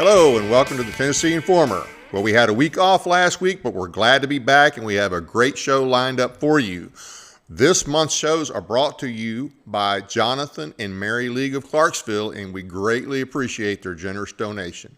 Hello and welcome to the Tennessee Informer. Well, we had a week off last week, but we're glad to be back and we have a great show lined up for you. This month's shows are brought to you by Jonathan and Mary League of Clarksville, and we greatly appreciate their generous donation.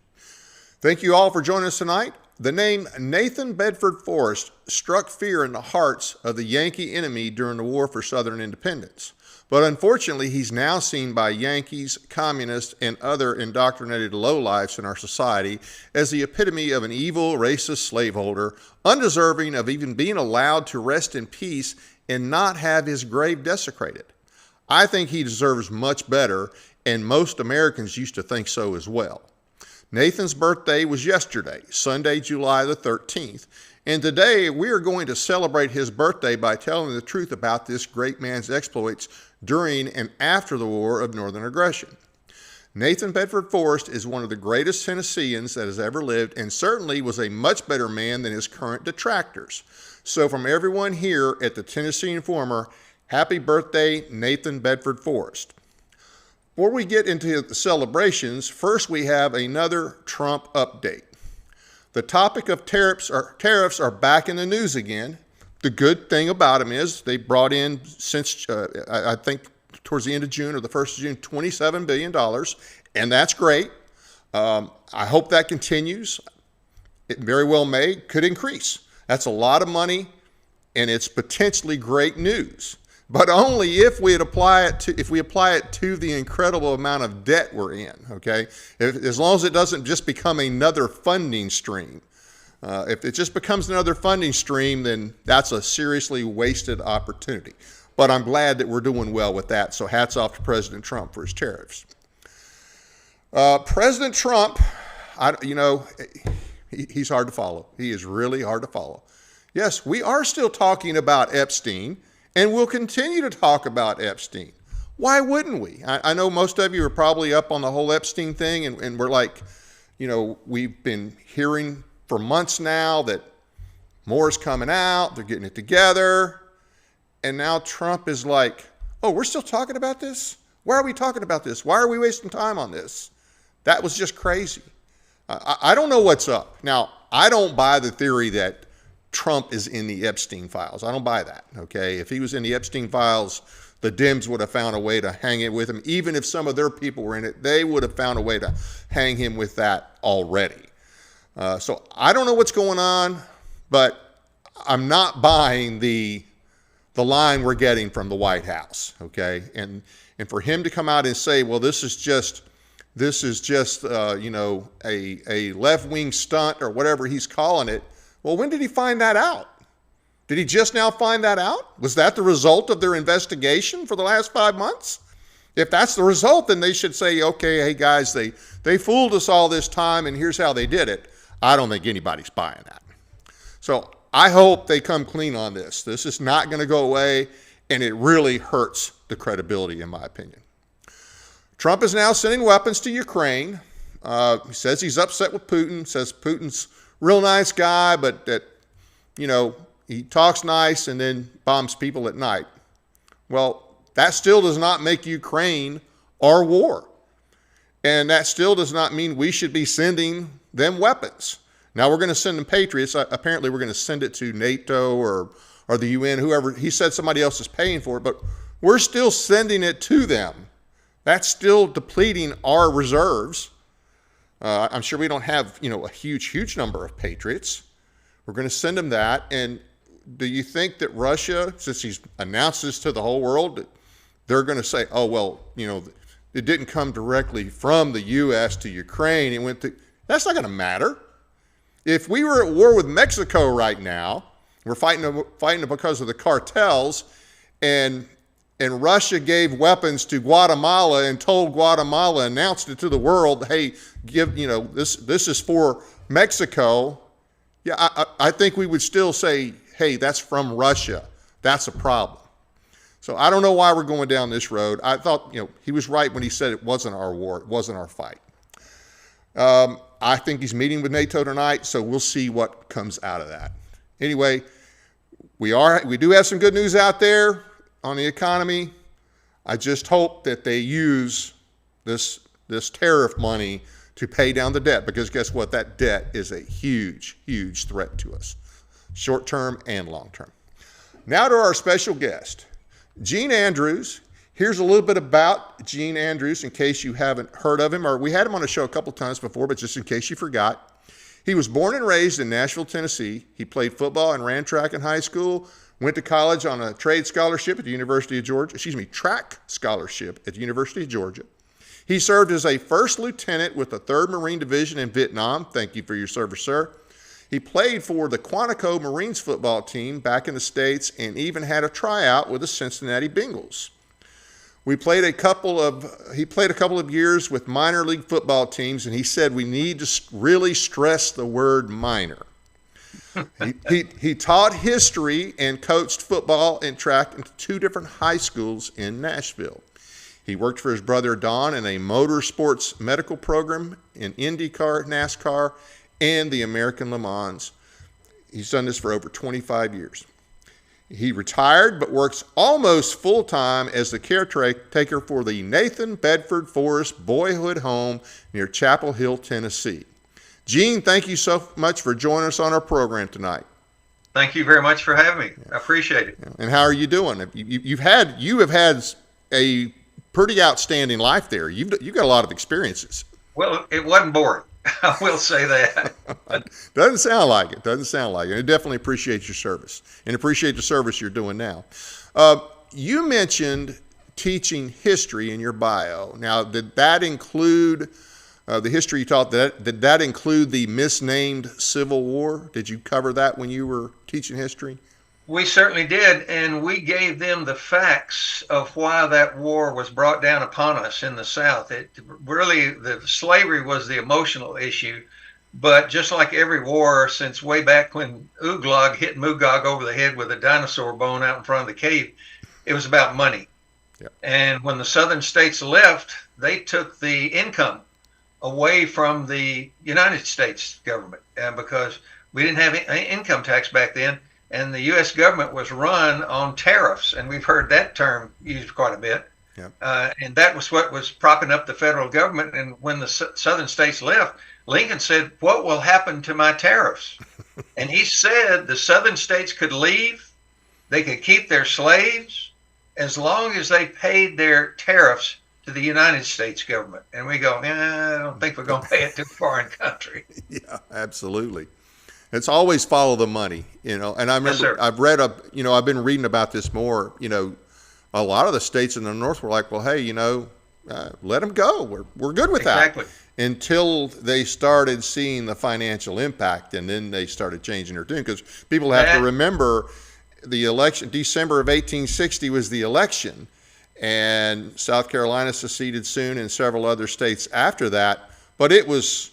Thank you all for joining us tonight. The name Nathan Bedford Forrest struck fear in the hearts of the Yankee enemy during the War for Southern Independence. But unfortunately, he's now seen by Yankees, communists, and other indoctrinated lowlifes in our society as the epitome of an evil, racist slaveholder, undeserving of even being allowed to rest in peace and not have his grave desecrated. I think he deserves much better, and most Americans used to think so as well. Nathan's birthday was yesterday, Sunday, July the 13th, and today we are going to celebrate his birthday by telling the truth about this great man's exploits during and after the War of Northern Aggression. Nathan Bedford Forrest is one of the greatest Tennesseans that has ever lived and certainly was a much better man than his current detractors. So from everyone here at the Tennessee Informer, happy birthday, Nathan Bedford Forrest. Before we get into the celebrations, first we have another Trump update. The topic of tariffs are back in the news again. The good thing about them is they brought in, since I think towards the end of June or the 1st of June, $27 billion, and that's great. I hope that continues. It very well may, could increase. That's a lot of money, and it's potentially great news. But only if we apply it to the incredible amount of debt we're in, okay? As long as it doesn't just become another funding stream. If it just becomes another funding stream, then that's a seriously wasted opportunity. But I'm glad that we're doing well with that, so hats off to President Trump for his tariffs. President Trump, he's hard to follow. He is really hard to follow. Yes, we are still talking about Epstein, and we'll continue to talk about Epstein. Why wouldn't we? I know most of you are probably up on the whole Epstein thing, and we're like, we've been hearing for months now that more is coming out, they're getting it together, and now Trump is like, oh, we're still talking about this? Why are we talking about this? Why are we wasting time on this? That was just crazy. I don't know what's up. Now, I don't buy the theory that Trump is in the Epstein files. I don't buy that, okay? If he was in the Epstein files, the Dems would have found a way to hang it with him. Even if some of their people were in it, they would have found a way to hang him with that already. So I don't know what's going on, but I'm not buying the line we're getting from the White House, okay? And for him to come out and say, well, this is just a left-wing stunt or whatever he's calling it. Well, when did he find that out? Did he just now find that out? Was that the result of their investigation for the last 5 months? If that's the result, then they should say, okay, hey guys, they fooled us all this time and here's how they did it. I don't think anybody's buying that. So I hope they come clean on this. This is not going to go away, and it really hurts the credibility, in my opinion. Trump is now sending weapons to Ukraine. He says he's upset with Putin, says Putin's real nice guy, but that, he talks nice and then bombs people at night. Well, that still does not make Ukraine our war. And that still does not mean we should be sending them weapons. Now we're going to send them Patriots. Apparently we're going to send it to NATO or the UN, whoever. He said somebody else is paying for it, but we're still sending it to them. That's still depleting our reserves. I'm sure we don't have, a huge number of Patriots. We're going to send them that. And do you think that Russia, since he's announced this to the whole world, they're going to say, oh, well, it didn't come directly from the U.S. to Ukraine. It went to, that's not going to matter. If we were at war with Mexico right now, we're fighting because of the cartels, and Russia gave weapons to Guatemala and told Guatemala, announced it to the world, hey, this is for Mexico. Yeah, I think we would still say, hey, that's from Russia. That's a problem. So I don't know why we're going down this road. I thought, he was right when he said it wasn't our war, it wasn't our fight. I think he's meeting with NATO tonight, so we'll see what comes out of that. Anyway, we do have some good news out there on the economy. I just hope that they use this tariff money to pay down the debt, because guess what? That debt is a huge, huge threat to us, short term and long term. Now to our special guest, Gene Andrews. Here's a little bit about Gene Andrews in case you haven't heard of him, or we had him on the show a couple times before, but just in case you forgot. He was born and raised in Nashville, Tennessee. He played football and ran track in high school, went to college on a trade scholarship at the University of Georgia, track scholarship at the University of Georgia. He served as a first lieutenant with the 3rd Marine Division in Vietnam. Thank you for your service, sir. He played for the Quantico Marines football team back in the States and even had a tryout with the Cincinnati Bengals. He played a couple of years with minor league football teams, and he said we need to really stress the word minor. He taught history and coached football and track in 2 different high schools in Nashville. He worked for his brother Don in a motorsports medical program in IndyCar, NASCAR, and the American Le Mans. He's done this for over 25 years. He retired but works almost full-time as the caretaker for the Nathan Bedford Forrest boyhood home near Chapel Hill, Tennessee. Gene, thank you so much for joining us on our program tonight. Thank you very much for having me. I appreciate it. And how are you doing? You have had a pretty outstanding life there. You've got a lot of experiences. Well, it wasn't boring. I will say that. Doesn't sound like it. And I definitely appreciate your service and appreciate the service you're doing now. You mentioned teaching history in your bio. Now, did that include the history you taught? Did that include the misnamed Civil War? Did you cover that when you were teaching history? We certainly did, and we gave them the facts of why that war was brought down upon us in the South. It really, the slavery was the emotional issue, but just like every war since way back when Ooglag hit Moogog over the head with a dinosaur bone out in front of the cave, it was about money. Yep. And when the southern states left, they took the income away from the United States government because we didn't have income tax back then. And the U.S. government was run on tariffs, and we've heard that term used quite a bit. Yep. And that was what was propping up the federal government. And when the southern states left, Lincoln said, "What will happen to my tariffs?" And he said the southern states could leave, they could keep their slaves, as long as they paid their tariffs to the United States government. And we go, I don't think we're going to pay it to a foreign country. Yeah, absolutely. It's always follow the money, And I remember Yes, I've been reading about this more. A lot of the states in the North were like, well, hey, let them go. We're good with Exactly. that. Until they started seeing the financial impact, and then they started changing their tune. Because people have to remember the election, December of 1860 was the election, and South Carolina seceded soon, and several other states after that. But it was,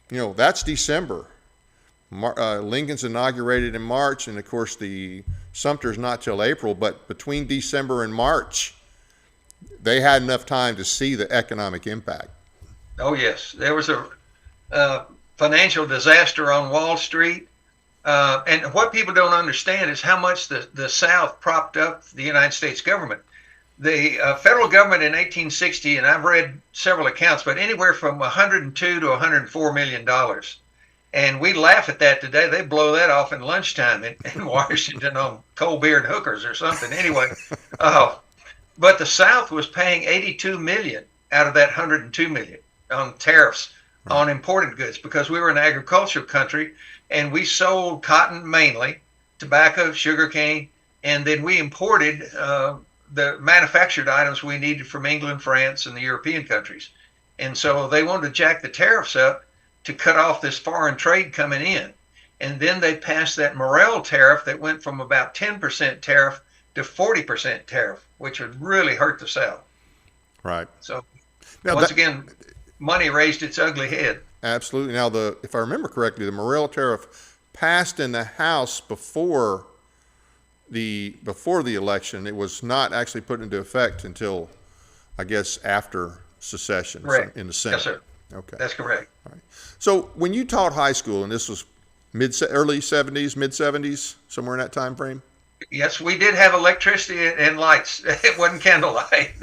that's December. Lincoln's inaugurated in March, and of course the Sumter's not till April, but between December and March, they had enough time to see the economic impact. Oh, yes. There was a financial disaster on Wall Street. And what people don't understand is how much the South propped up the United States government. The federal government in 1860, and I've read several accounts, but anywhere from $102 to $104 million. And we laugh at that today. They blow that off in lunchtime in Washington on cold beer and hookers or something. Anyway, but the South was paying $82 million out of that $102 million on tariffs on imported goods because we were an agricultural country and we sold cotton mainly, tobacco, sugarcane, and then we imported the manufactured items we needed from England, France, and the European countries. And so they wanted to jack the tariffs up to cut off this foreign trade coming in. And then they passed that Morrell tariff that went from about 10% tariff to 40% tariff, which would really hurt the South. Right. So now once again, money raised its ugly head. Absolutely. Now, if I remember correctly, the Morrell tariff passed in the House before the election. It was not actually put into effect until, I guess, after secession. Correct. In the Senate. Yes, sir. Okay. That's correct. All right. So when you taught high school, and this was early 70s, mid 70s, somewhere in that time frame? Yes, we did have electricity and lights. It wasn't candlelight.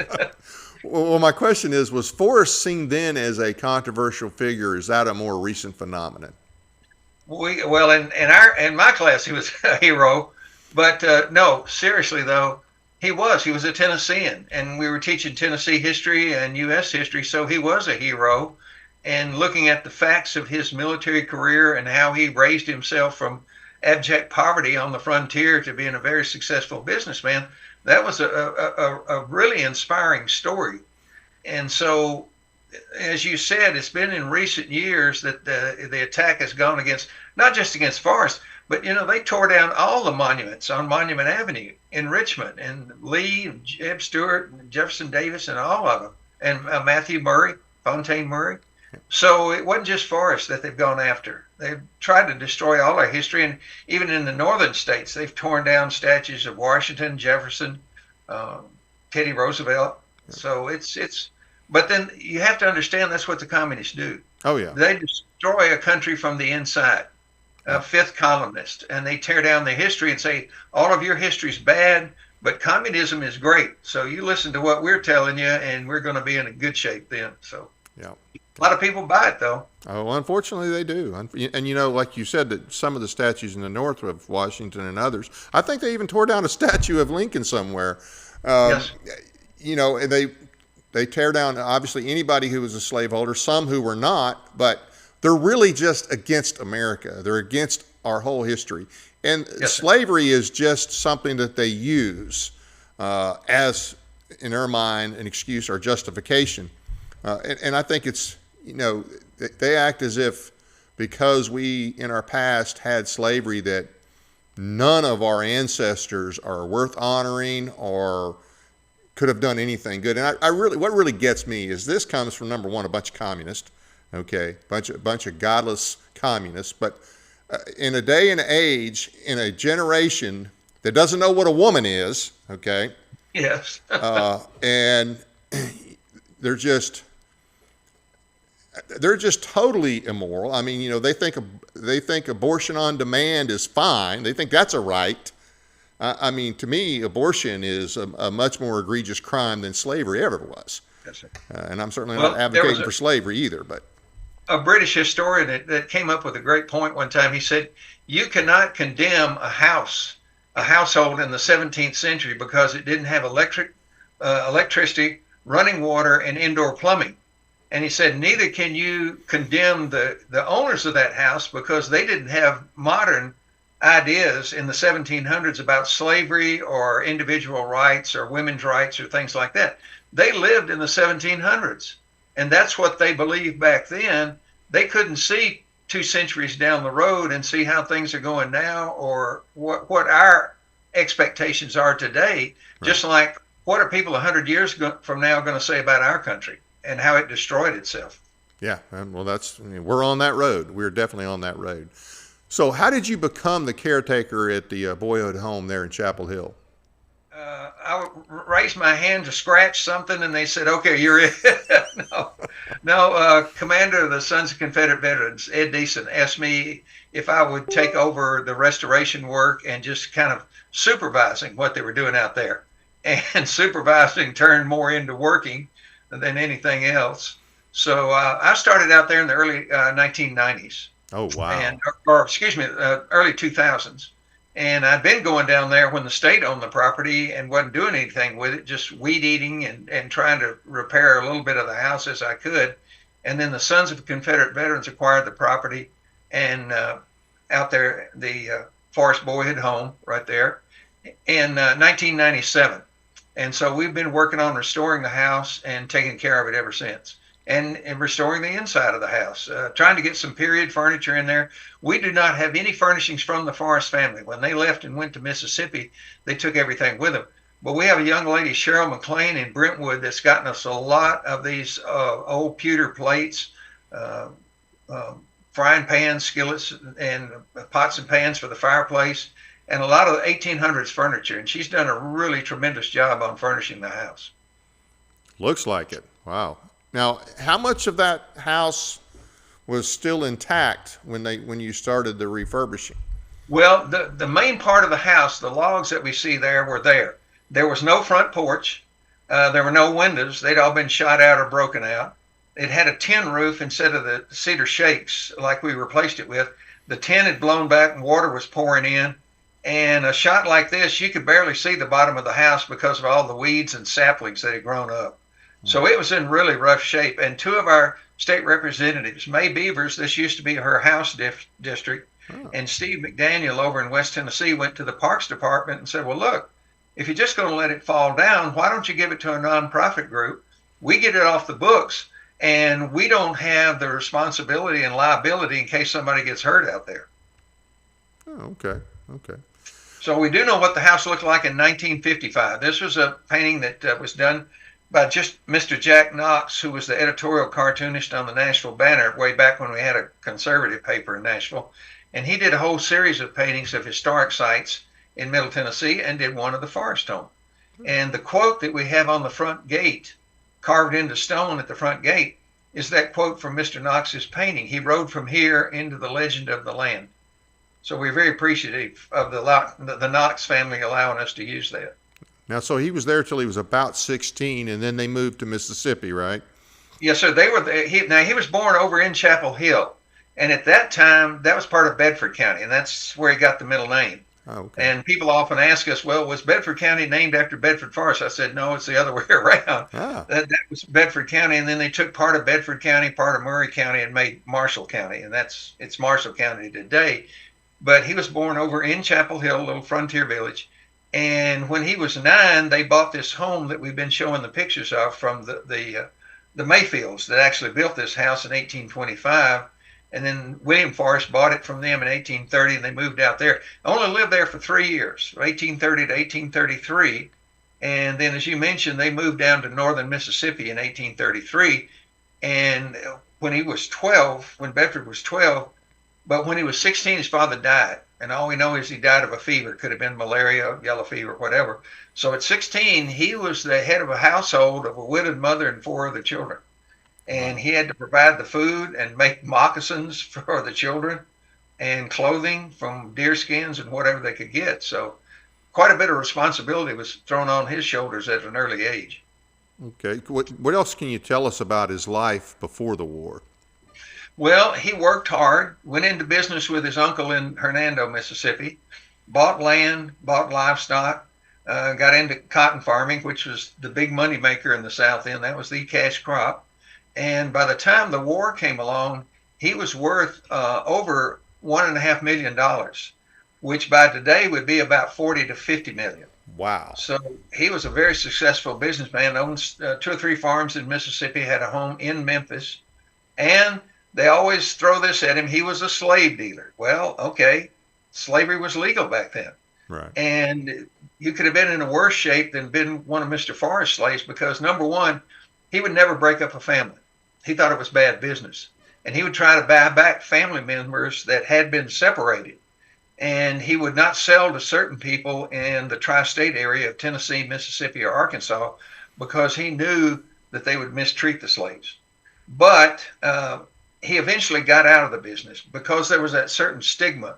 Well, my question is, was Forrest seen then as a controversial figure? Is that a more recent phenomenon? In my class he was a hero, but no, seriously though, he was a Tennessean, and we were teaching Tennessee history and U.S. history, so he was a hero. And looking at the facts of his military career and how he raised himself from abject poverty on the frontier to being a very successful businessman, that was a really inspiring story. And so, as you said, it's been in recent years that the attack has gone against, not just against Forrest, but they tore down all the monuments on Monument Avenue in Richmond, and Lee, and Jeb Stuart, and Jefferson Davis, and all of them, and Matthew Murray, Fontaine Murray. So it wasn't just Forrest that they've gone after. They've tried to destroy all our history, and even in the northern states, they've torn down statues of Washington, Jefferson, Teddy Roosevelt. So but then you have to understand that's what the communists do. Oh yeah, they destroy a country from the inside. Fifth columnist, and they tear down the history and say all of your history is bad, but communism is great. So you listen to what we're telling you, and we're going to be in a good shape then. So yeah. A lot of people buy it, though. Oh, unfortunately, they do. And, like you said, that some of the statues in the north of Washington and others, I think they even tore down a statue of Lincoln somewhere. Yes. And they tear down, obviously, anybody who was a slaveholder, some who were not, but they're really just against America. They're against our whole history. And yes, slavery is just something that they use as, in their mind, an excuse or justification. And I think it's, they act as if because we in our past had slavery that none of our ancestors are worth honoring or could have done anything good. And what really gets me is this comes from, number one, a bunch of communists, okay, bunch of godless communists. But in a day and age, in a generation that doesn't know what a woman is, okay, yes, and they're just totally immoral. I mean, they think abortion on demand is fine. They think that's a right. I mean, to me, abortion is a much more egregious crime than slavery ever was. yes, sir. And I'm certainly not advocating for slavery either. But a British historian that came up with a great point one time. He said, "You cannot condemn a household in the 17th century because it didn't have electricity, running water, and indoor plumbing." And he said, neither can you condemn the owners of that house because they didn't have modern ideas in the 1700s about slavery or individual rights or women's rights or things like that. They lived in the 1700s, and that's what they believed back then. They couldn't see 2 centuries down the road and see how things are going now or what our expectations are today. Right. Just like, what are people 100 years from now going to say about our country and how it destroyed itself? Yeah, well, we're on that road. We're definitely on that road. So how did you become the caretaker at the boyhood home there in Chapel Hill? I raised my hand to scratch something, and they said, okay, you're it. No, Commander of the Sons of Confederate Veterans, Ed Deason, asked me if I would take over the restoration work and just kind of supervising what they were doing out there. And supervising turned more into working than anything else. So I started out there in the early 1990s. Oh, wow. Early 2000s. And I'd been going down there when the state owned the property and wasn't doing anything with it, just weed eating and trying to repair a little bit of the house as I could. And then the Sons of Confederate Veterans acquired the property and out there, the Forrest Boyhood home right there in 1997. And so we've been working on restoring the house and taking care of it ever since. And restoring the inside of the house, trying to get some period furniture in there. We do not have any furnishings from the Forrest family. When they left and went to Mississippi, they took everything with them. But we have a young lady, Cheryl McLean in Brentwood, that's gotten us a lot of these old pewter plates, frying pans, skillets, and pots and pans for the fireplace, and a lot of the 1800s furniture. And she's done a really tremendous job on furnishing the house. Looks like it. Wow. Now, how much of that house was still intact when you started the refurbishing? Well, the main part of the house, the logs that we see there were there. There was no front porch. There were no windows. They'd all been shot out or broken out. It had a tin roof instead of the cedar shakes like we replaced it with. The tin had blown back and water was pouring in. And a shot like this, you could barely see the bottom of the house because of all the weeds and saplings that had grown up. So it was in really rough shape. And two of our state representatives, May Beavers, this used to be her House district, and Steve McDaniel over in West Tennessee went to the Parks Department and said, well, look, if you're just going to let it fall down, why don't you give it to a nonprofit group? We get it off the books, and we don't have the responsibility and liability in case somebody gets hurt out there. Oh, okay. Okay. So we do know what the house looked like in 1955. This was a painting that was done by just Mr. Jack Knox, who was the editorial cartoonist on the Nashville Banner way back when we had a conservative paper in Nashville. And he did a whole series of paintings of historic sites in Middle Tennessee and did one of the Forrest home. And the quote that we have on the front gate, carved into stone at the front gate, is that quote from Mr. Knox's painting. He rode from here into the legend of the land. So we're very appreciative of the Knox family allowing us to use that. Now, so he was there till he was about 16, and then they moved to Mississippi, right? Yes, sir. They were there. He was born over in Chapel Hill, and at that time that was part of Bedford County, and that's where he got the middle name. Oh, okay. And people often ask us, well, was Bedford County named after Bedford Forrest? I said, no, it's the other way around. Ah. That was Bedford County, and then they took part of Bedford County, part of Murray County, and made Marshall County, and it's Marshall County today. But he was born over in Chapel Hill, a little frontier village. And when he was 9, they bought this home that we've been showing the pictures of from the Mayfields that actually built this house in 1825. And then William Forrest bought it from them in 1830, and they moved out there. Only lived there for 3 years, 1830 to 1833. And then, as you mentioned, they moved down to northern Mississippi in 1833. And when he was 12, when Bedford was 12, but when he was 16, his father died. And all we know is he died of a fever. It could have been malaria, yellow fever, whatever. So at 16, he was the head of a household of a widowed mother and 4 other children. And he had to provide the food and make moccasins for the children and clothing from deer skins and whatever they could get. So quite a bit of responsibility was thrown on his shoulders at an early age. Okay. What else can you tell us about his life before the war? Well, he worked hard, went into business with his uncle in Hernando, Mississippi, bought land, bought livestock, got into cotton farming, which was the big money maker in the South End. That was the cash crop. And by the time the war came along, he was worth over $1.5 million, which by today would be about 40 to 50 million. Wow. So he was a very successful businessman, owns 2 or 3 farms in Mississippi, had a home in Memphis, and they always throw this at him. He was a slave dealer. Well, okay, slavery was legal back then. Right. And you could have been in a worse shape than been one of Mr. Forrest's slaves because, number one, he would never break up a family. He thought it was bad business. And he would try to buy back family members that had been separated. And he would not sell to certain people in the tri-state area of Tennessee, Mississippi, or Arkansas because he knew that they would mistreat the slaves. But he eventually got out of the business because there was that certain stigma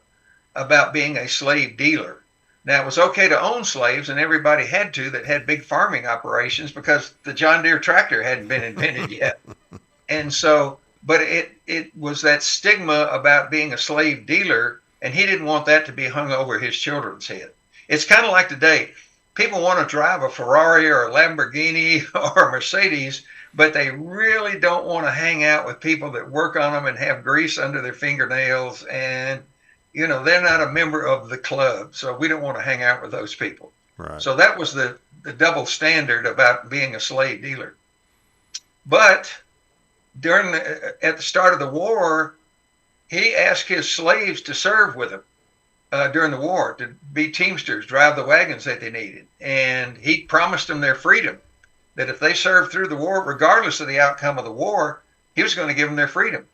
about being a slave dealer. Now, it was okay to own slaves, and everybody had to that had big farming operations because the John Deere tractor hadn't been invented yet. And so, but it was that stigma about being a slave dealer, and he didn't want that to be hung over his children's head. It's kind of like today. People want to drive a Ferrari or a Lamborghini or a Mercedes, but they really don't want to hang out with people that work on them and have grease under their fingernails. And, you know, they're not a member of the club. So we don't want to hang out with those people. Right. So that was the double standard about being a slave dealer. But at the start of the war, he asked his slaves to serve with him during the war, to be teamsters, drive the wagons that they needed. And he promised them their freedom, that if they served through the war, regardless of the outcome of the war, he was going to give them their freedom.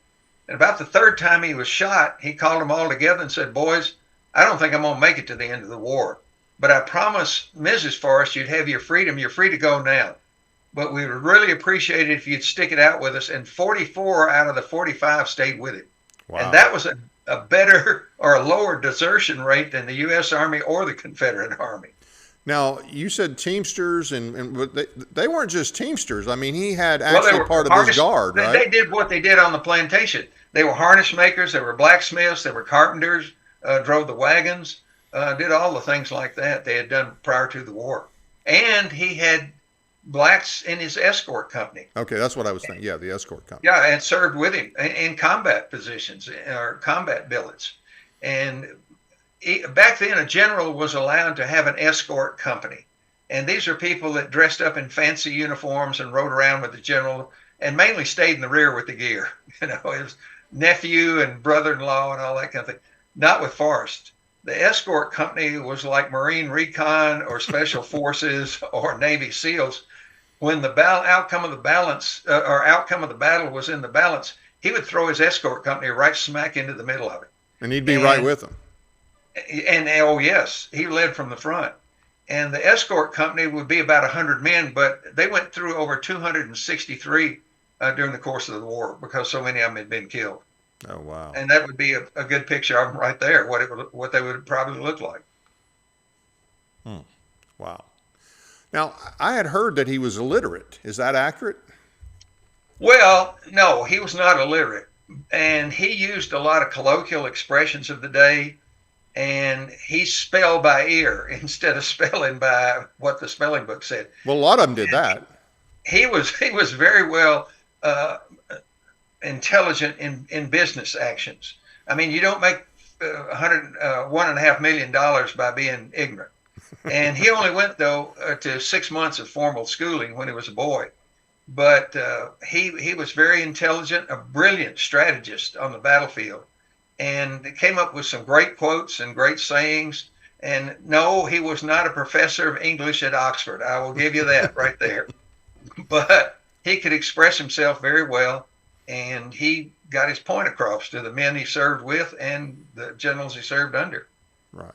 And about the 3rd time he was shot, he called them all together and said, boys, I don't think I'm going to make it to the end of the war, but I promise Mrs. Forrest you'd have your freedom. You're free to go now. But we would really appreciate it if you'd stick it out with us. And 44 out of the 45 stayed with him. Wow. And that was a better or a lower desertion rate than the U.S. Army or the Confederate Army. Now, you said Teamsters, and but they weren't just Teamsters. I mean, he had Well, they actually were part of his harness. guard, right? They did what they did on the plantation. They were harness makers. They were blacksmiths. They were carpenters. Drove the wagons. Did all the things like that they had done prior to the war. And he had blacks in his escort company. Okay, that's what I was thinking. Yeah, the escort company. Yeah, and served with him in combat positions or combat billets. And back then, a general was allowed to have an escort company. And these are people that dressed up in fancy uniforms and rode around with the general and mainly stayed in the rear with the gear. You know, it was nephew and brother-in-law and all that kind of thing. Not with Forrest. The escort company was like Marine Recon or Special Forces or Navy SEALs. When the outcome of the battle was in the balance, he would throw his escort company right smack into the middle of it. And he'd be right with them. And oh yes, he led from the front. And the escort company would be about 100 men, but they went through over 263 during the course of the war because so many of them had been killed. Oh wow! And that would be a good picture of them right there. What they would probably look like. Wow. Now I had heard that he was illiterate. Is that accurate? Well, no, he was not illiterate, and he used a lot of colloquial expressions of the day. And he spelled by ear instead of spelling by what the spelling book said. Well, a lot of them did that. He was very well intelligent in business actions. I mean, you don't make $1.5 million by being ignorant. And he only went though to 6 months of formal schooling when he was a boy. But he was very intelligent, a brilliant strategist on the battlefield. And came up with some great quotes and great sayings. And no, he was not a professor of English at Oxford. I will give you that right there. But he could express himself very well, and he got his point across to the men he served with and the generals he served under. Right.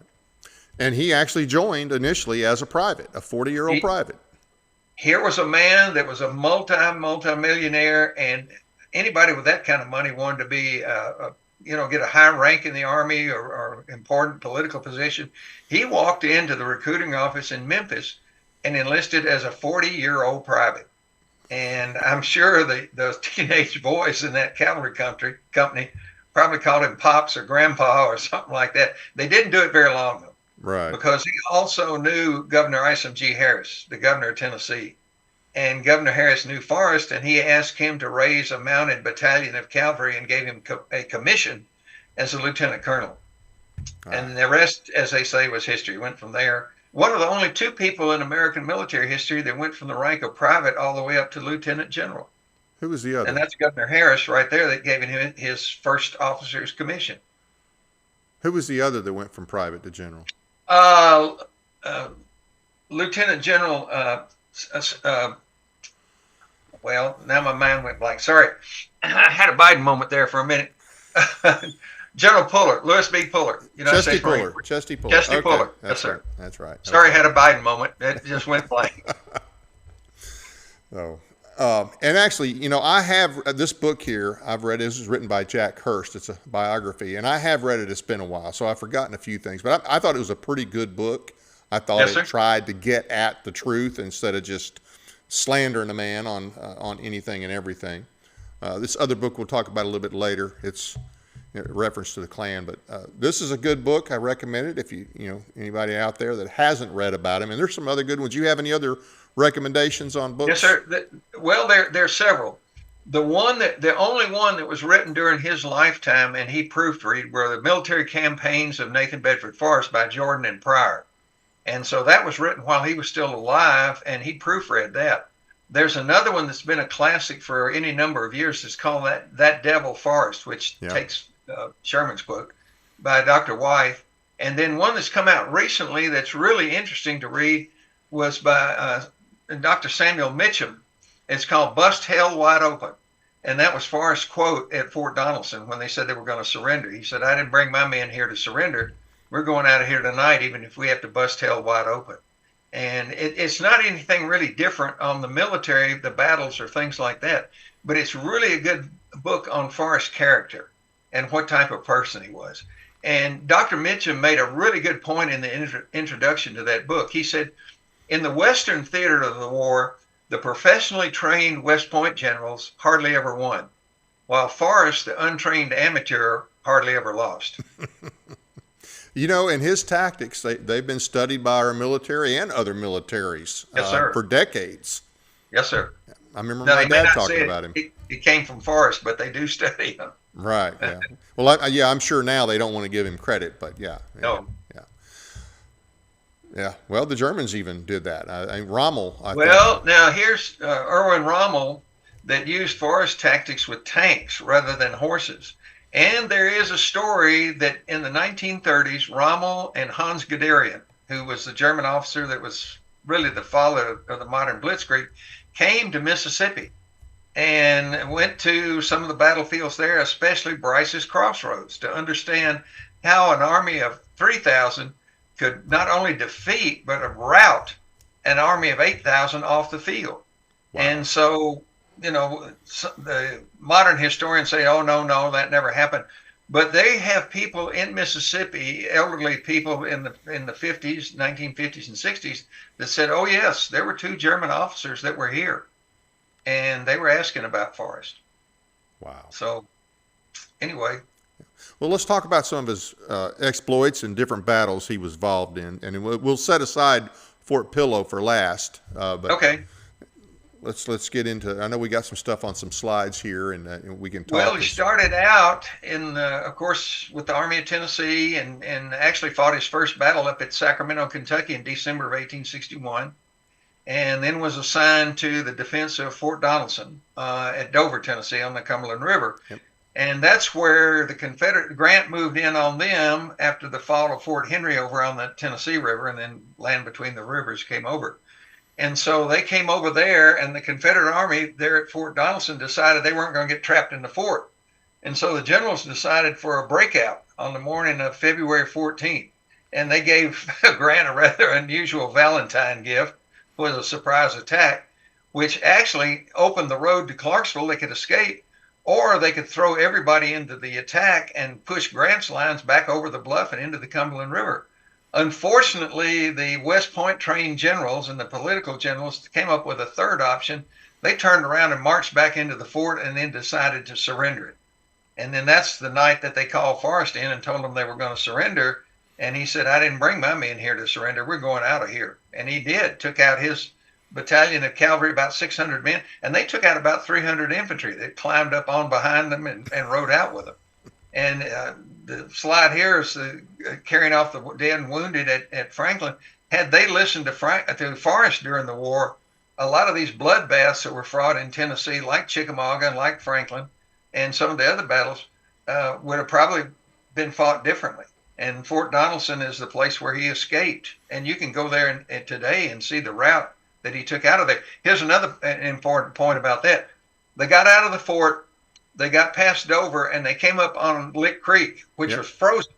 And he actually joined initially as a private, a 40-year-old private. Here was a man that was a multi-millionaire, and anybody with that kind of money wanted to be get a high rank in the army or important political position. He walked into the recruiting office in Memphis and enlisted as a 40-year-old private. And I'm sure those teenage boys in that cavalry company probably called him Pops or Grandpa or something like that. They didn't do it very long, though. Right. Because he also knew Governor Isom G. Harris, the governor of Tennessee. And Governor Harris knew Forrest, and he asked him to raise a mounted battalion of cavalry and gave him a commission as a lieutenant colonel. And the rest, as they say, was history. Went from there. One of the only two people in American military history that went from the rank of private all the way up to lieutenant general. Who was the other? And that's Governor Harris right there that gave him his first officer's commission. Who was the other that went from private to general? Lieutenant General, well, now my mind went blank. Sorry. I had a Biden moment there for a minute. General Puller, Lewis B. Puller. Chesty Puller. Chesty Puller. Puller. That's yes, sir. Right. That's right. Sorry, I had a Biden moment. That just went blank. And actually, I have this book here. I've read it. This is written by Jack Hurst. It's a biography, and I have read it. It's been a while, so I've forgotten a few things. But I thought it was a pretty good book. I thought it tried to get at the truth instead of just slandering a man on anything and everything. This other book we'll talk about a little bit later. It's reference to the Klan, but this is a good book. I recommend it if anybody out there that hasn't read about him. And there's some other good ones. You have any other recommendations on books? Yes, sir. Well, there's several. The only one that was written during his lifetime and he proofread were the Military Campaigns of Nathan Bedford Forrest by Jordan and Pryor. And so that was written while he was still alive, and he proofread that. There's another one that's been a classic for any number of years. It's called That Devil Forrest, which takes Sherman's book by Dr. Wythe. And then one that's come out recently that's really interesting to read was by Dr. Samuel Mitchum. It's called Bust Hell Wide Open. And that was Forrest's quote at Fort Donelson when they said they were going to surrender. He said, I didn't bring my men here to surrender. We're going out of here tonight, even if we have to bust hell wide open. And it's not anything really different on the military, the battles or things like that. But it's really a good book on Forrest's character and what type of person he was. And Dr. Mitchum made a really good point in the introduction to that book. He said, in the Western theater of the war, the professionally trained West Point generals hardly ever won, while Forrest, the untrained amateur, hardly ever lost. And his tactics, they've been studied by our military and other militaries Yes, sir. For decades. Yes, sir. I remember my dad talking about him. It came from Forrest, but they do study him. Right, yeah. Well, I'm sure now they don't want to give him credit, but yeah. No. Yeah. Well, the Germans even did that. Rommel. Now here's Erwin Rommel that used Forrest tactics with tanks rather than horses. And there is a story that in the 1930s, Rommel and Hans Guderian, who was the German officer that was really the father of the modern Blitzkrieg, came to Mississippi and went to some of the battlefields there, especially Bryce's Crossroads, to understand how an army of 3,000 could not only defeat, but rout an army of 8,000 off the field. Wow. And so, the modern historians say, oh, no, that never happened. But they have people in Mississippi, elderly people in the 50s, 1950s and 60s, that said, oh, yes, there were 2 German officers that were here. And they were asking about Forrest. Wow. So, anyway. Well, let's talk about some of his exploits and different battles he was involved in. And we'll set aside Fort Pillow for last. But okay. Let's get into. I know we got some stuff on some slides here, and we can talk. Well, he started out of course, with the Army of Tennessee, and actually fought his first battle up at Sacramento, Kentucky, in December of 1861, and then was assigned to the defense of Fort Donelson at Dover, Tennessee, on the Cumberland River. Yep. And that's where the Confederate Grant moved in on them after the fall of Fort Henry over on the Tennessee River, and then land between the rivers came over. And so they came over there, and the Confederate Army there at Fort Donelson decided they weren't going to get trapped in the fort. And so the generals decided for a breakout on the morning of February 14th. And they gave Grant a rather unusual Valentine gift, was a surprise attack, which actually opened the road to Clarksville. They could escape, or they could throw everybody into the attack and push Grant's lines back over the bluff and into the Cumberland River. Unfortunately, the West Point trained generals and the political generals came up with a third option. They turned around and marched back into the fort and then decided to surrender it. And then that's the night that they called Forrest in and told him they were going to surrender. And he said, I didn't bring my men here to surrender. We're going out of here. And he did, took out his battalion of cavalry, about 600 men, and they took out about 300 infantry. They climbed up on behind them and rode out with them. And the slide here is carrying off the dead and wounded at Franklin. Had they listened to Forrest during the war, a lot of these bloodbaths that were fought in Tennessee, like Chickamauga and like Franklin, and some of the other battles, would have probably been fought differently. And Fort Donelson is the place where he escaped. And you can go there today and see the route that he took out of there. Here's another important point about that. They got out of the fort. They got past Dover, and they came up on Lick Creek, which was frozen,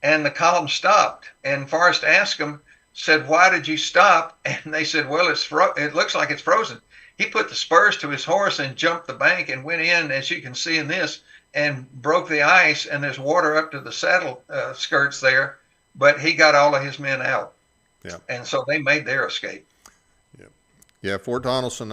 and the column stopped. And Forrest asked them, said, why did you stop? And they said, well, it looks like it's frozen. He put the spurs to his horse and jumped the bank and went in, as you can see in this, and broke the ice, and there's water up to the saddle skirts there, but he got all of his men out. Yeah. And so they made their escape. Yeah, Fort Donelson,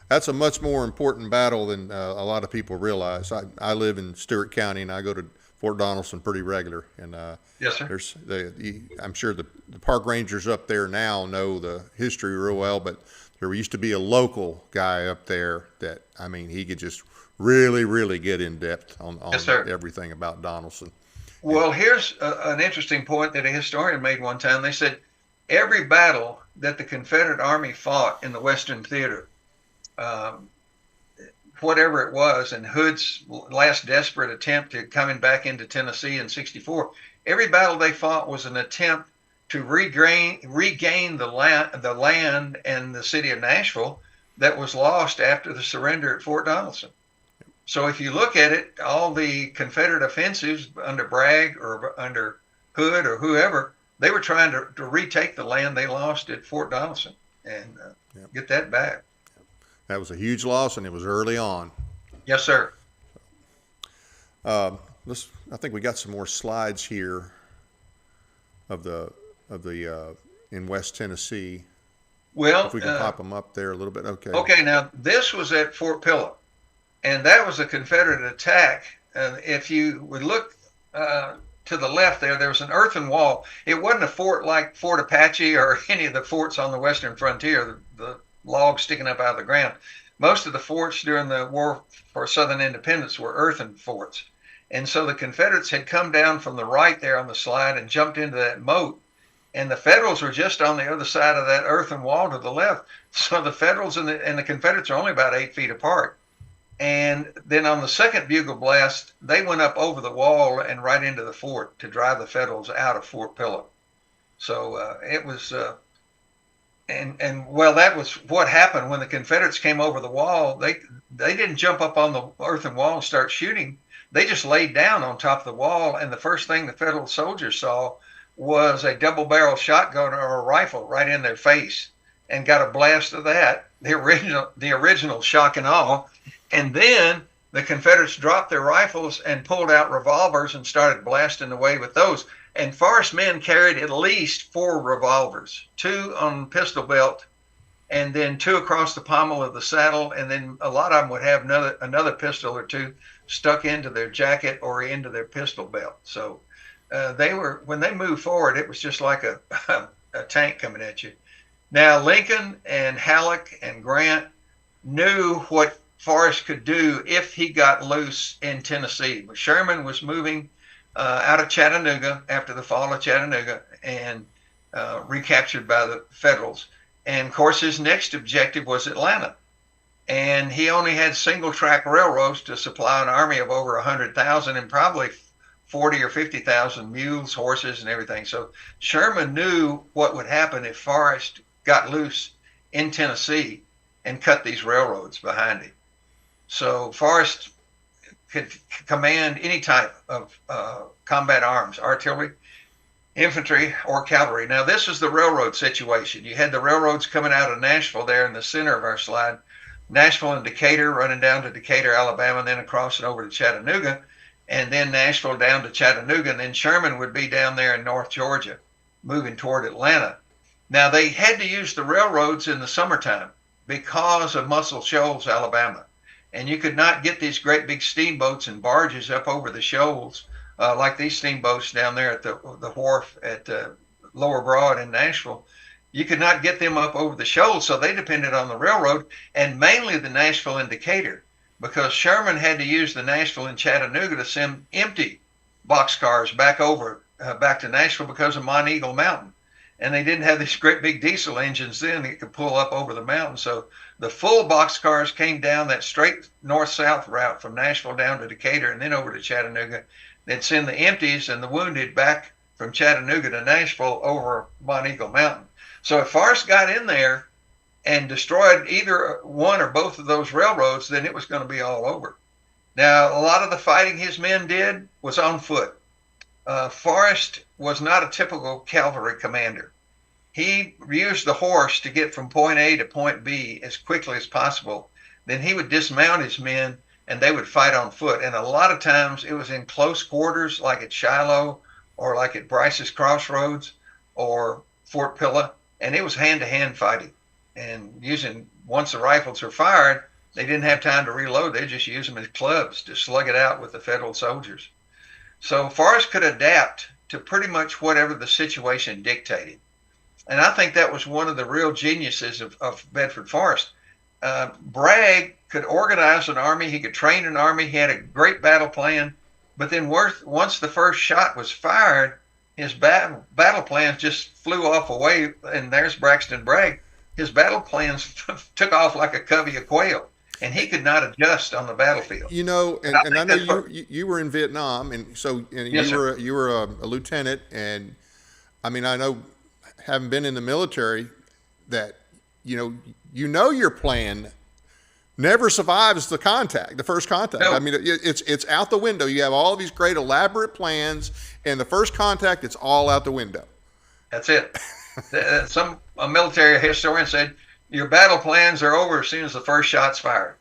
that's a much more important battle than a lot of people realize. I live in Stewart County, and I go to Fort Donelson pretty regular. And yes, sir. I'm sure the park rangers up there now know the history real well, but there used to be a local guy up there that, he could just really, really get in depth on yes, everything about Donelson. Well, here's an interesting point that a historian made one time. They said every battle that the Confederate Army fought in the Western Theater, whatever it was, and Hood's last desperate attempt to coming back into Tennessee in 64, every battle they fought was an attempt to regain the land and the city of Nashville that was lost after the surrender at Fort Donelson. So if you look at it, all the Confederate offensives under Bragg or under Hood or whoever, they were trying to retake the land they lost at Fort Donelson and get that back. That was a huge loss, and it was early on. Yes, sir. I think we got some more slides here of the in West Tennessee. Well, if we can pop them up there a little bit. Okay. Okay, now this was at Fort Pillow, and that was a Confederate attack. If you would look to the left there was an earthen wall. It wasn't a fort like Fort Apache or any of the forts on the western frontier, the logs sticking up out of the ground. Most of the forts during the War for Southern Independence were earthen forts. And so the Confederates had come down from the right there on the slide and jumped into that moat. And the Federals were just on the other side of that earthen wall to the left. So the Federals and the Confederates are only about 8 feet apart. And then on the second bugle blast, they went up over the wall and right into the fort to drive the Federals out of Fort Pillow. So it was, well, that was what happened when the Confederates came over the wall. They didn't jump up on the earthen wall and start shooting. They just laid down on top of the wall, and the first thing the Federal soldiers saw was a double-barrel shotgun or a rifle right in their face, and got a blast of that, the original shock and awe. And then the Confederates dropped their rifles and pulled out revolvers and started blasting away with those. And Forrest's men carried at least 4 revolvers, 2 on pistol belt, and then 2 across the pommel of the saddle, and then a lot of them would have another pistol or 2 stuck into their jacket or into their pistol belt. So when they moved forward, it was just like a tank coming at you. Now, Lincoln and Halleck and Grant knew what Forrest could do if he got loose in Tennessee. But Sherman was moving out of Chattanooga after the fall of Chattanooga and recaptured by the Federals. And of course, his next objective was Atlanta. And he only had single track railroads to supply an army of over 100,000 and probably 40 or 50,000 mules, horses, and everything. So Sherman knew what would happen if Forrest got loose in Tennessee and cut these railroads behind him. So Forrest could command any type of combat arms, artillery, infantry, or cavalry. Now, this is the railroad situation. You had the railroads coming out of Nashville there in the center of our slide, Nashville and Decatur, running down to Decatur, Alabama, and then across and over to Chattanooga, and then Nashville down to Chattanooga, and then Sherman would be down there in North Georgia, moving toward Atlanta. Now, they had to use the railroads in the summertime because of Muscle Shoals, Alabama. And you could not get these great big steamboats and barges up over the shoals like these steamboats down there at the wharf at Lower Broad in Nashville. You could not get them up over the shoals, so they depended on the railroad, and mainly the Nashville and Decatur, because Sherman had to use the Nashville and Chattanooga to send empty boxcars back to Nashville because of Mont Eagle Mountain. And they didn't have these great big diesel engines then that could pull up over the mountain. So the full boxcars came down that straight north-south route from Nashville down to Decatur and then over to Chattanooga. They'd send the empties and the wounded back from Chattanooga to Nashville over Mont Eagle Mountain. So if Forrest got in there and destroyed either one or both of those railroads, then it was going to be all over. Now, a lot of the fighting his men did was on foot. Forrest was not a typical cavalry commander. He used the horse to get from point A to point B as quickly as possible. Then he would dismount his men and they would fight on foot. And a lot of times it was in close quarters, like at Shiloh or like at Bryce's Crossroads or Fort Pillow. And it was hand-to-hand fighting. And once the rifles were fired, they didn't have time to reload. They just used them as clubs to slug it out with the Federal soldiers. So Forrest could adapt to pretty much whatever the situation dictated. And I think that was one of the real geniuses of Bedford Forrest. Bragg could organize an army. He could train an army. He had a great battle plan. But then once the first shot was fired, his battle plans just flew off away. And there's Braxton Bragg. His battle plans took off like a covey of quail. And he could not adjust on the battlefield. You know, and I know you were in Vietnam, and so Yes, you were a lieutenant, and I mean, I know, having been in the military, that you know your plan never survives the first contact. No. I mean, it's out the window. You have all these great elaborate plans, and the first contact, it's all out the window. That's it. A military historian said, your battle plans are over as soon as the first shot's fired.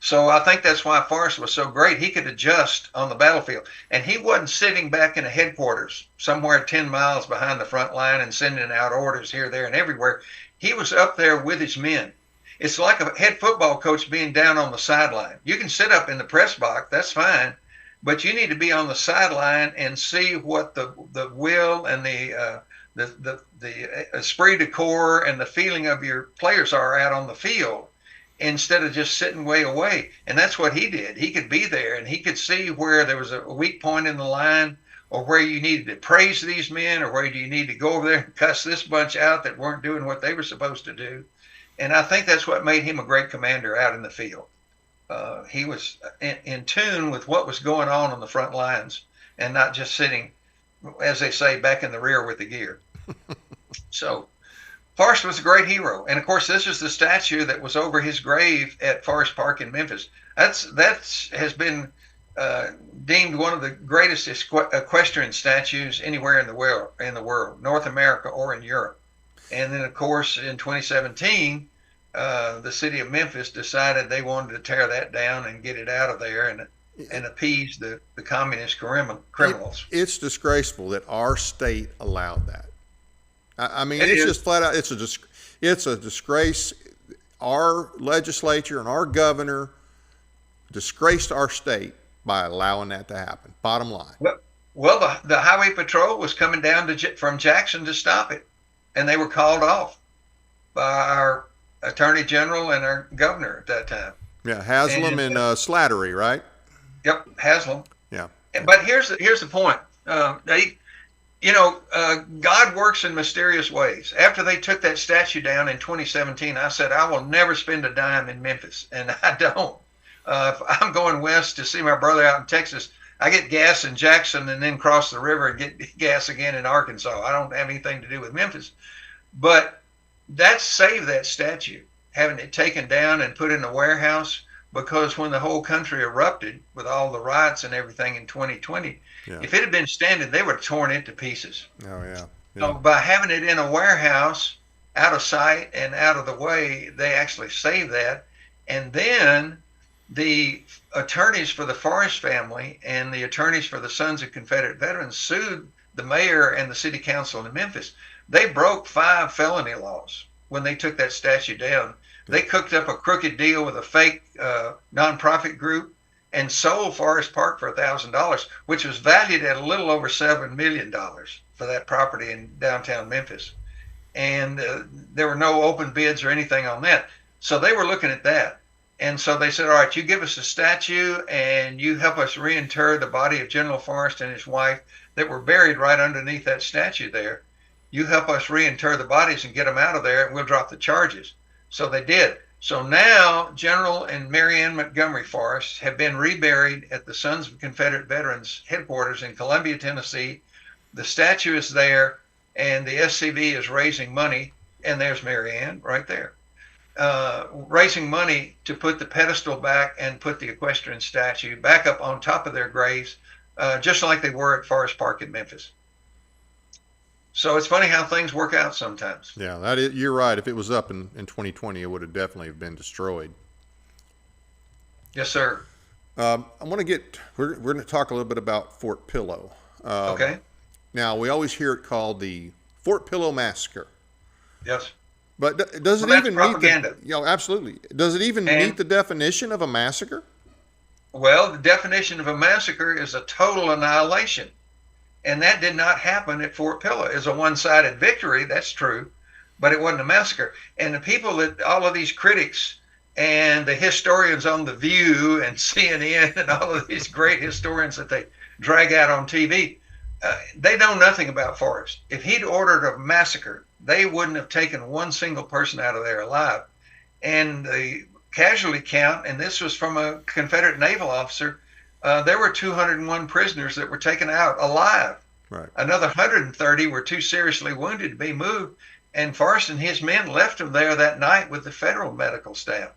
So I think that's why Forrest was so great. He could adjust on the battlefield. And he wasn't sitting back in a headquarters somewhere 10 miles behind the front line and sending out orders here, there, and everywhere. He was up there with his men. It's like a head football coach being down on the sideline. You can sit up in the press box, that's fine, but you need to be on the sideline and see what the will and the esprit de corps and the feeling of your players are out on the field, instead of just sitting way away. And that's what he did. He could be there and he could see where there was a weak point in the line, or where you needed to praise these men, or where you need to go over there and cuss this bunch out that weren't doing what they were supposed to do. And I think that's what made him a great commander out in the field. He was in tune with what was going on the front lines, and not just sitting, as they say, back in the rear with the gear. So Forrest was a great hero. And of course, this is the statue that was over his grave at Forest Park in Memphis. That has been deemed one of the greatest equestrian statues anywhere in the world, North America or in Europe. And then, of course, in 2017, the city of Memphis decided they wanted to tear that down and get it out of there and appease the communist criminals. It's disgraceful that our state allowed that. I mean, it's just flat out. It's a disgrace. Our legislature and our governor disgraced our state by allowing that to happen. Bottom line. Well, the highway patrol was coming down from Jackson to stop it, and they were called off by our attorney general and our governor at that time. Yeah, Haslam and Slattery, right? Yep, Haslam. Yeah. But here's the point. God works in mysterious ways. After they took that statue down in 2017, I said, I will never spend a dime in Memphis. And I don't. If I'm going west to see my brother out in Texas, I get gas in Jackson and then cross the river and get gas again in Arkansas. I don't have anything to do with Memphis. But that saved that statue, having it taken down and put in a warehouse, because when the whole country erupted with all the riots and everything in 2020, if it had been standing, they would have torn it to pieces. Oh, yeah. So by having it in a warehouse, out of sight and out of the way, they actually saved that. And then the attorneys for the Forrest family and the attorneys for the Sons of Confederate Veterans sued the mayor and the city council in Memphis. They broke 5 felony laws when they took that statue down. They cooked up a crooked deal with a fake nonprofit group and sold Forest Park for $1,000, which was valued at a little over $7 million for that property in downtown Memphis. And there were no open bids or anything on that. So they were looking at that. And so they said, all right, you give us a statue and you help us reinter the body of General Forrest and his wife that were buried right underneath that statue there. You help us reinter the bodies and get them out of there, and we'll drop the charges. So they did. So now General and Mary Ann Montgomery Forrest have been reburied at the Sons of Confederate Veterans headquarters in Columbia, Tennessee. The statue is there, and the SCV is raising money, and there's Mary Ann right there, raising money to put the pedestal back and put the equestrian statue back up on top of their graves, just like they were at Forest Park in Memphis. So it's funny how things work out sometimes. Yeah, you're right. If it was up in 2020, it would have definitely been destroyed. Yes, sir. We're going to talk a little bit about Fort Pillow. Okay. Now, we always hear it called the Fort Pillow Massacre. Yes. But does it even propaganda? Absolutely. Does it even meet the definition of a massacre? Well, the definition of a massacre is a total annihilation. And that did not happen at Fort Pillow. It was a one-sided victory, that's true, but it wasn't a massacre. And the people that, all of these critics and the historians on The View and CNN and all of these great historians that they drag out on TV, they know nothing about Forrest. If he'd ordered a massacre, they wouldn't have taken one single person out of there alive. And the casualty count, and this was from a Confederate naval officer, there were 201 prisoners that were taken out alive. Right. Another 130 were too seriously wounded to be moved, and Forrest and his men left them there that night with the federal medical staff.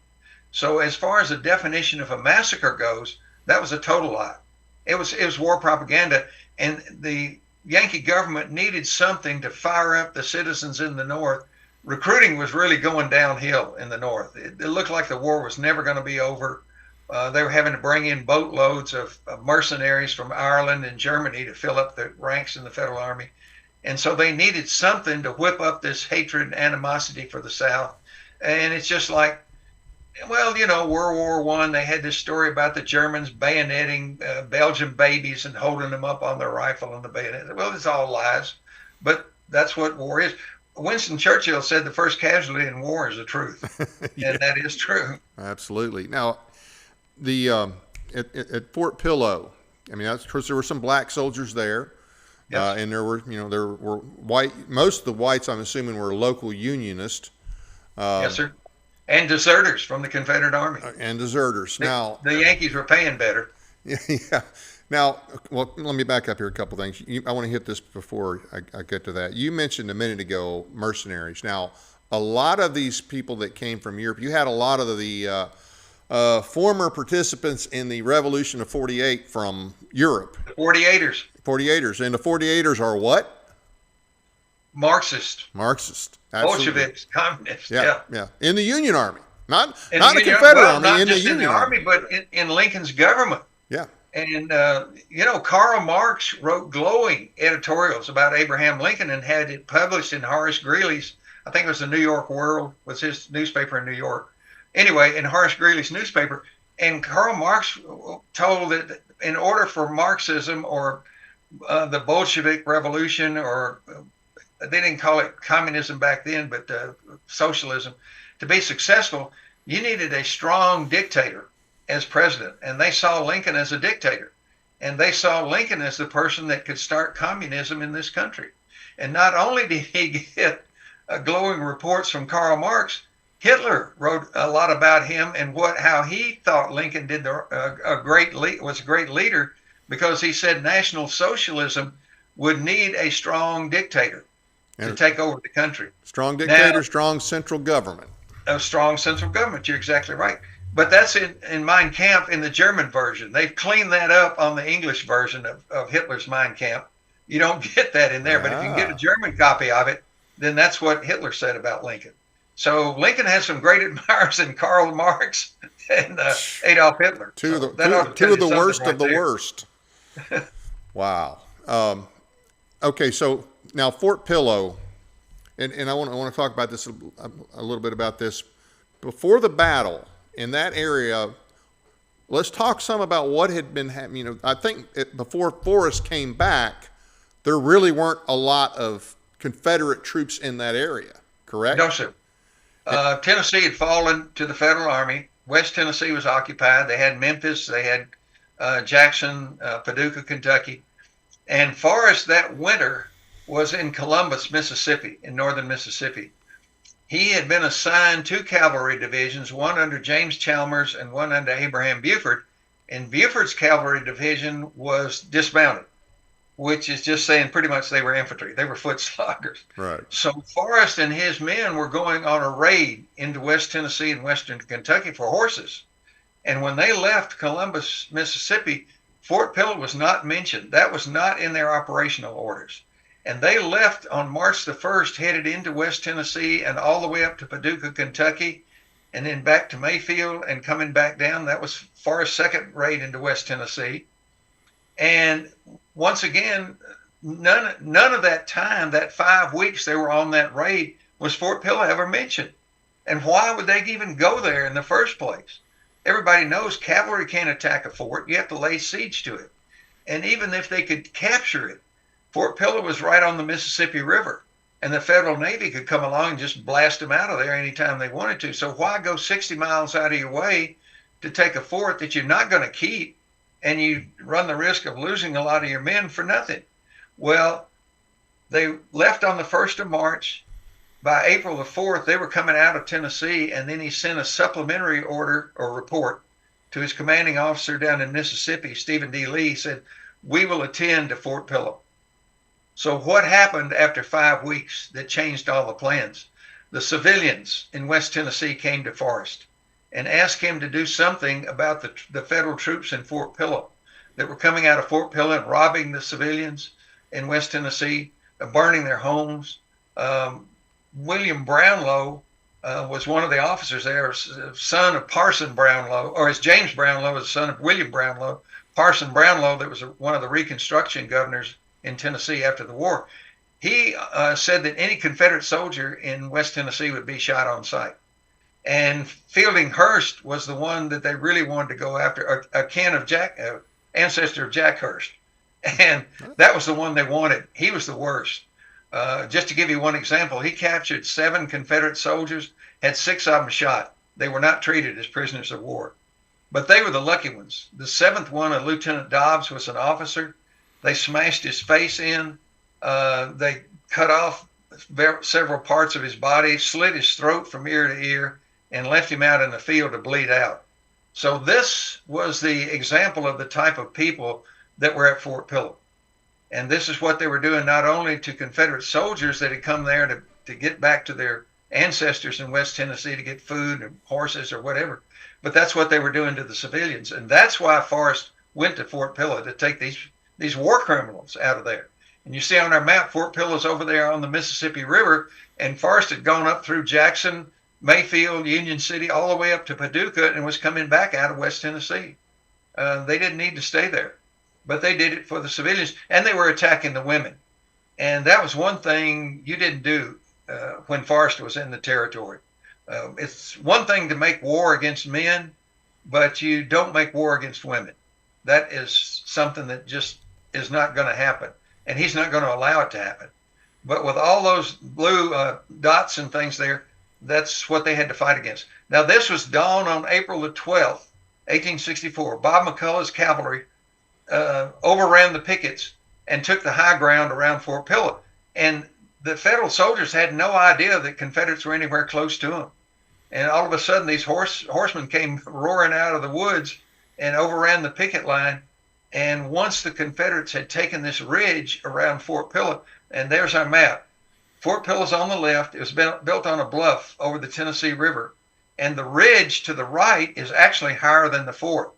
So as far as the definition of a massacre goes, that was a total lie. It was war propaganda, and the Yankee government needed something to fire up the citizens in the North. Recruiting was really going downhill in the North. It looked like the war was never going to be over. They were having to bring in boatloads of mercenaries from Ireland and Germany to fill up the ranks in the Federal Army. And so they needed something to whip up this hatred and animosity for the South. And it's just like, well, World War I, they had this story about the Germans bayoneting Belgian babies and holding them up on their rifle on the bayonet. Well, it's all lies, but that's what war is. Winston Churchill said the first casualty in war is the truth, Yeah. and that is true. Absolutely. Now, the at Fort Pillow, I mean, that's because there were some black soldiers there, Yes. and there were white. Most of the whites, I'm assuming, were local Unionists. Yes, sir. And deserters from the Confederate Army. And deserters. Now, the Yankees were paying better. yeah. Now, well, let me back up here a couple things. I want to hit this before I get to that. You mentioned a minute ago mercenaries. Now, a lot of these people that came from Europe, you had a lot of the former participants in the Revolution of 48 from Europe. The 48ers. 48ers. And the 48ers are what? Marxist. Absolutely. Bolsheviks, communists. Yeah. In the Union Army. Not the Union, Confederate well, Army, not in the just Union in the Army, but in Lincoln's government. Yeah. And, Karl Marx wrote glowing editorials about Abraham Lincoln and had it published in Horace Greeley's, I think it was the New York World, was his newspaper in New York. Anyway, in Horace Greeley's newspaper. And Karl Marx told that in order for Marxism or the Bolshevik Revolution, or they didn't call it communism back then, but socialism, to be successful, you needed a strong dictator as president. And they saw Lincoln as a dictator. And they saw Lincoln as the person that could start communism in this country. And not only did he get glowing reports from Karl Marx, Hitler wrote a lot about him and how he thought Lincoln did was a great leader, because he said National Socialism would need a strong dictator to take over the country. Strong dictator, strong central government. A strong central government. You're exactly right. But that's in Mein Kampf in the German version. They've cleaned that up on the English version of Hitler's Mein Kampf. You don't get that in there. But if you get a German copy of it, then that's what Hitler said about Lincoln. So Lincoln has some great admirers in Karl Marx and Adolf Hitler. Two of the worst of the worst. Wow. Okay, so now Fort Pillow, and I want to talk about this a little bit about this. Before the battle in that area, let's talk some about what had been happening. I think before Forrest came back, there really weren't a lot of Confederate troops in that area, correct? No, sir. Tennessee had fallen to the Federal Army. West Tennessee was occupied. They had Memphis. They had Jackson, Paducah, Kentucky. And Forrest that winter was in Columbus, Mississippi, in northern Mississippi. He had been assigned 2 cavalry divisions, one under James Chalmers and one under Abraham Buford. And Buford's cavalry division was dismounted, which is just saying pretty much they were infantry. They were foot sloggers. Right. So Forrest and his men were going on a raid into West Tennessee and Western Kentucky for horses. And when they left Columbus, Mississippi, Fort Pillow was not mentioned. That was not in their operational orders. And they left on March the 1st, headed into West Tennessee and all the way up to Paducah, Kentucky, and then back to Mayfield and coming back down. That was Forrest's second raid into West Tennessee. And once again, none of that time, that 5 weeks they were on that raid, was Fort Pillow ever mentioned. And why would they even go there in the first place? Everybody knows cavalry can't attack a fort. You have to lay siege to it. And even if they could capture it, Fort Pillow was right on the Mississippi River, and the Federal Navy could come along and just blast them out of there anytime they wanted to. So why go 60 miles out of your way to take a fort that you're not going to keep, and you run the risk of losing a lot of your men for nothing? Well, they left on the 1st of March. By April the 4th, they were coming out of Tennessee, and then he sent a supplementary order or report to his commanding officer down in Mississippi, Stephen D. Lee. He said, "We will attend to Fort Pillow." So what happened after 5 weeks that changed all the plans? The civilians in West Tennessee came to Forrest and asked him to do something about the federal troops in Fort Pillow that were coming out of Fort Pillow and robbing the civilians in West Tennessee, burning their homes. William Brownlow was one of the officers there, son of Parson Brownlow, or as James Brownlow was the son of William Brownlow. Parson Brownlow, that was one of the Reconstruction governors in Tennessee after the war. He said that any Confederate soldier in West Tennessee would be shot on sight. And Fielding Hurst was the one that they really wanted to go after, a kin of ancestor of Jack Hurst. And that was the one they wanted. He was the worst. Just to give you one example, he captured 7 Confederate soldiers, had 6 of them shot. They were not treated as prisoners of war. But they were the lucky ones. The 7th one, a Lieutenant Dobbs, was an officer. They smashed his face in. They cut off several parts of his body, slit his throat from ear to ear, and left him out in the field to bleed out. So this was the example of the type of people that were at Fort Pillow. And this is what they were doing not only to Confederate soldiers that had come there to get back to their ancestors in West Tennessee to get food and horses or whatever, but that's what they were doing to the civilians. And that's why Forrest went to Fort Pillow, to take these war criminals out of there. And you see on our map, Fort Pillow's over there on the Mississippi River, and Forrest had gone up through Jackson, Mayfield, Union City, all the way up to Paducah, and was coming back out of West Tennessee. They didn't need to stay there, but they did it for the civilians, and they were attacking the women. And that was one thing you didn't do when Forrest was in the territory. It's one thing to make war against men, but you don't make war against women. That is something that just is not going to happen, and he's not going to allow it to happen. But with all those blue dots and things there, that's what they had to fight against. Now, this was dawn on April the 12th, 1864. Bob McCullough's cavalry overran the pickets and took the high ground around Fort Pillow. And the Federal soldiers had no idea that Confederates were anywhere close to them. And all of a sudden, these horsemen came roaring out of the woods and overran the picket line. And once the Confederates had taken this ridge around Fort Pillow, and there's our map. Fort Pillow's on the left. It was built on a bluff over the Tennessee River. And the ridge to the right is actually higher than the fort.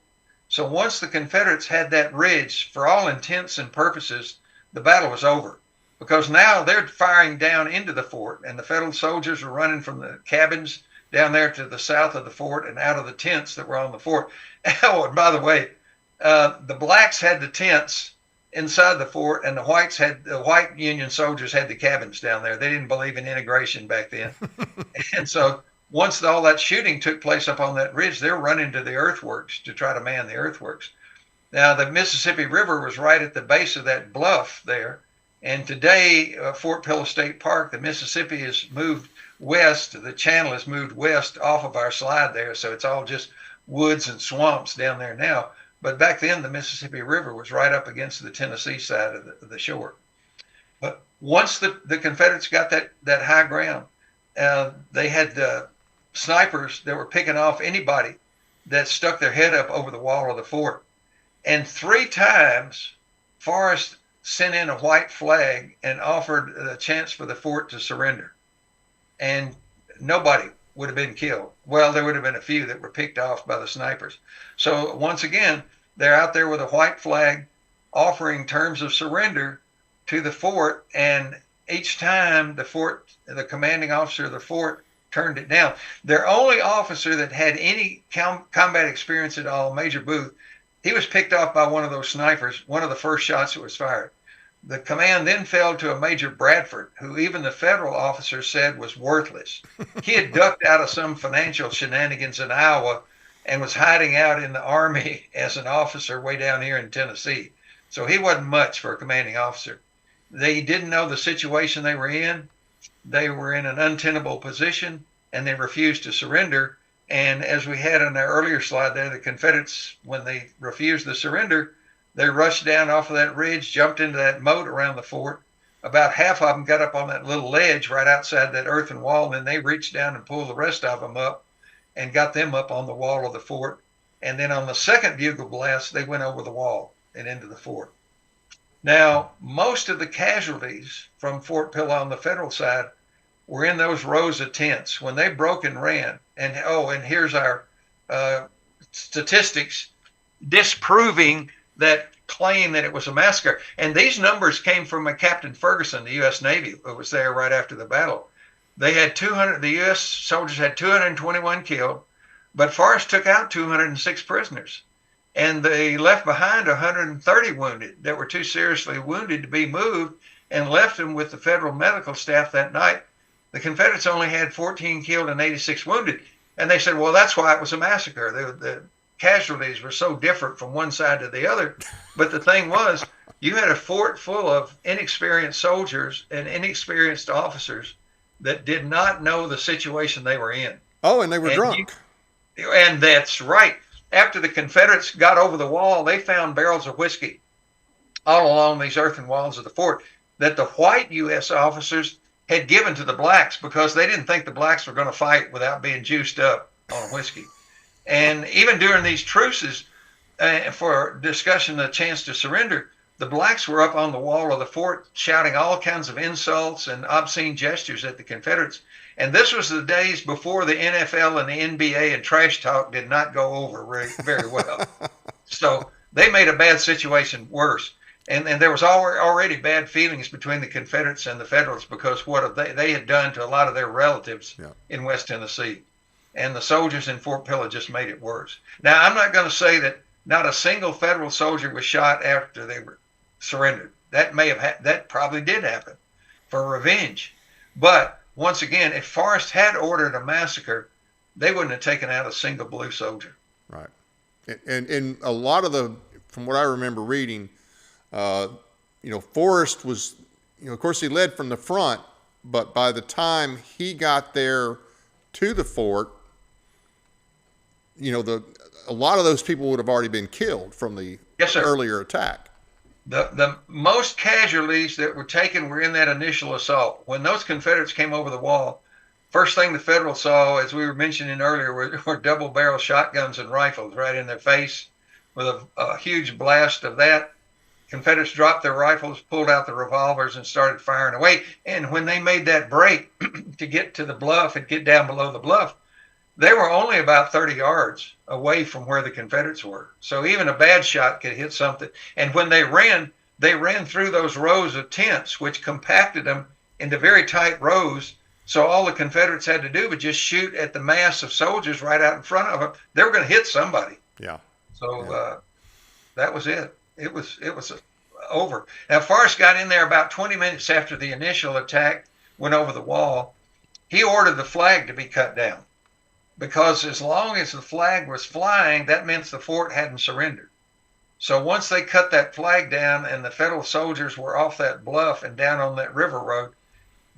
So once the Confederates had that ridge, for all intents and purposes, the battle was over. Because now they're firing down into the fort, and the Federal soldiers are running from the cabins down there to the south of the fort and out of the tents that were on the fort. Oh, and by the way, the blacks had the tents inside the fort, and the white Union soldiers had the cabins down there. They didn't believe in integration back then. And so once all that shooting took place up on that ridge, they're running to the earthworks to try to man the earthworks. Now, the Mississippi River was right at the base of that bluff there. And today, Fort Pillow State Park, the Mississippi has moved west. The channel has moved west off of our slide there. So it's all just woods and swamps down there now. But back then, the Mississippi River was right up against the Tennessee side of the shore. But once the Confederates got that high ground, they had snipers that were picking off anybody that stuck their head up over the wall of the fort. And 3 times, Forrest sent in a white flag and offered a chance for the fort to surrender. And nobody would have been killed. Well, there would have been a few that were picked off by the snipers. So once again, they're out there with a white flag offering terms of surrender to the fort. And each time the commanding officer of the fort turned it down. Their only officer that had any combat experience at all, Major Booth, he was picked off by one of those snipers, one of the first shots that was fired. The command then fell to a Major Bradford, who even the Federal officers said was worthless. He had ducked out of some financial shenanigans in Iowa and was hiding out in the Army as an officer way down here in Tennessee. So he wasn't much for a commanding officer. They didn't know the situation they were in. They were in an untenable position, and they refused to surrender. And as we had on our earlier slide there, the Confederates, when they refused the surrender, they rushed down off of that ridge, jumped into that moat around the fort. About half of them got up on that little ledge right outside that earthen wall, and then they reached down and pulled the rest of them up and got them up on the wall of the fort. And then on the second bugle blast, they went over the wall and into the fort. Now, most of the casualties from Fort Pillow on the Federal side were in those rows of tents when they broke and ran. And here's our statistics disproving that claim that it was a massacre. And these numbers came from Captain Ferguson, the U.S. Navy, who was there right after the battle. They had 200. The U.S. soldiers had 221 killed, but Forrest took out 206 prisoners, and they left behind 130 wounded that were too seriously wounded to be moved, and left them with the federal medical staff that night. The Confederates only had 14 killed and 86 wounded, and they said, well, that's why it was a massacre. The casualties were so different from one side to the other. But the thing was, you had a fort full of inexperienced soldiers and inexperienced officers that did not know the situation they were in. Oh, and they were drunk. And that's right. After the Confederates got over the wall, they found barrels of whiskey all along these earthen walls of the fort that the white U.S. officers had given to the blacks because they didn't think the blacks were going to fight without being juiced up on whiskey. And even during these truces for discussion, the chance to surrender, the blacks were up on the wall of the fort shouting all kinds of insults and obscene gestures at the Confederates. And this was the days before the NFL and the NBA and trash talk did not go over very well. So they made a bad situation worse. And there was already bad feelings between the Confederates and the Federals because what they had done to a lot of their relatives in West Tennessee. And the soldiers in Fort Pillow just made it worse. Now, I'm not going to say that not a single Federal soldier was shot after they were surrendered. That that probably did happen for revenge. But once again, if Forrest had ordered a massacre, they wouldn't have taken out a single blue soldier. Right. And a lot of from what I remember reading, Forrest was, of course he led from the front, but by the time he got there to the fort, a lot of those people would have already been killed from the earlier attack. The most casualties that were taken were in that initial assault. When those Confederates came over the wall, first thing the Federals saw, as we were mentioning earlier, were double-barrel shotguns and rifles right in their face with a huge blast of that. Confederates dropped their rifles, pulled out the revolvers, and started firing away. And when they made that break to get to the bluff and get down below the bluff, they were only about 30 yards away from where the Confederates were. So even a bad shot could hit something. And when they ran through those rows of tents, which compacted them into very tight rows. So all the Confederates had to do was just shoot at the mass of soldiers right out in front of them. They were going to hit somebody. Yeah. So that was it. It was over. Now, Forrest got in there about 20 minutes after the initial attack went over the wall. He ordered the flag to be cut down, because as long as the flag was flying, that meant the fort hadn't surrendered. So once they cut that flag down and the Federal soldiers were off that bluff and down on that river road,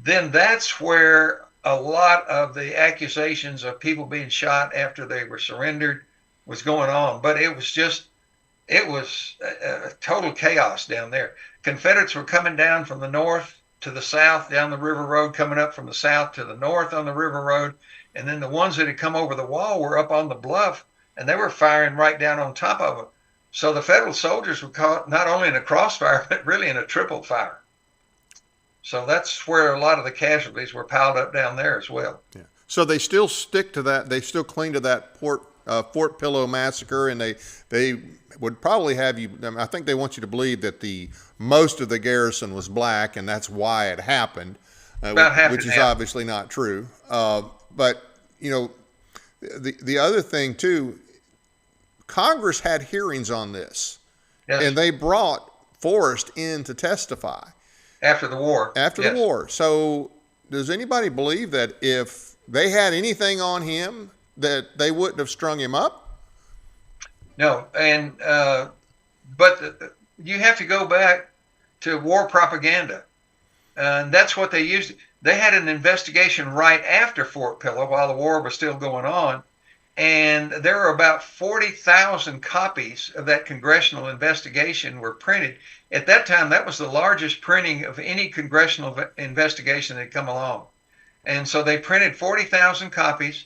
then that's where a lot of the accusations of people being shot after they were surrendered was going on. But it was a total chaos down there. Confederates were coming down from the north to the south down the river road, coming up from the south to the north on the river road. And then the ones that had come over the wall were up on the bluff, and they were firing right down on top of them. So the Federal soldiers were caught not only in a crossfire, but really in a triple fire. So that's where a lot of the casualties were piled up down there as well. Yeah. So they still stick to that. They still cling to that Fort Pillow Massacre, and they would probably have you. I think they want you to believe that most of the garrison was black, and that's why it happened, which is obviously not true. But the other thing too, Congress had hearings on this, and they brought Forrest in to testify after the war. The war. So does anybody believe that if they had anything on him, that they wouldn't have strung him up? No, and but you have to go back to war propaganda, and that's what they used. They had an investigation right after Fort Pillow while the war was still going on, and there were about 40,000 copies of that congressional investigation were printed. At that time, that was the largest printing of any congressional investigation that had come along. And so they printed 40,000 copies,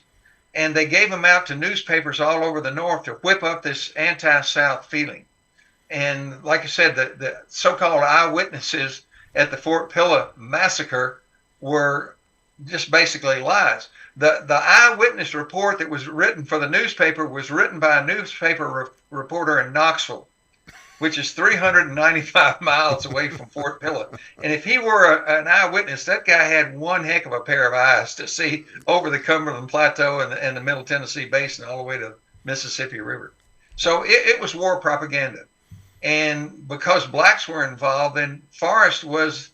and they gave them out to newspapers all over the North to whip up this anti-South feeling. And like I said, the so-called eyewitnesses at the Fort Pillow Massacre were just basically lies. The eyewitness report that was written for the newspaper was written by a newspaper reporter in Knoxville. which is 395 miles away from Fort Pillow. And if he were an eyewitness, that guy had one heck of a pair of eyes to see over the Cumberland Plateau and the Middle Tennessee Basin all the way to Mississippi River. So it was war propaganda. And because blacks were involved, then Forrest was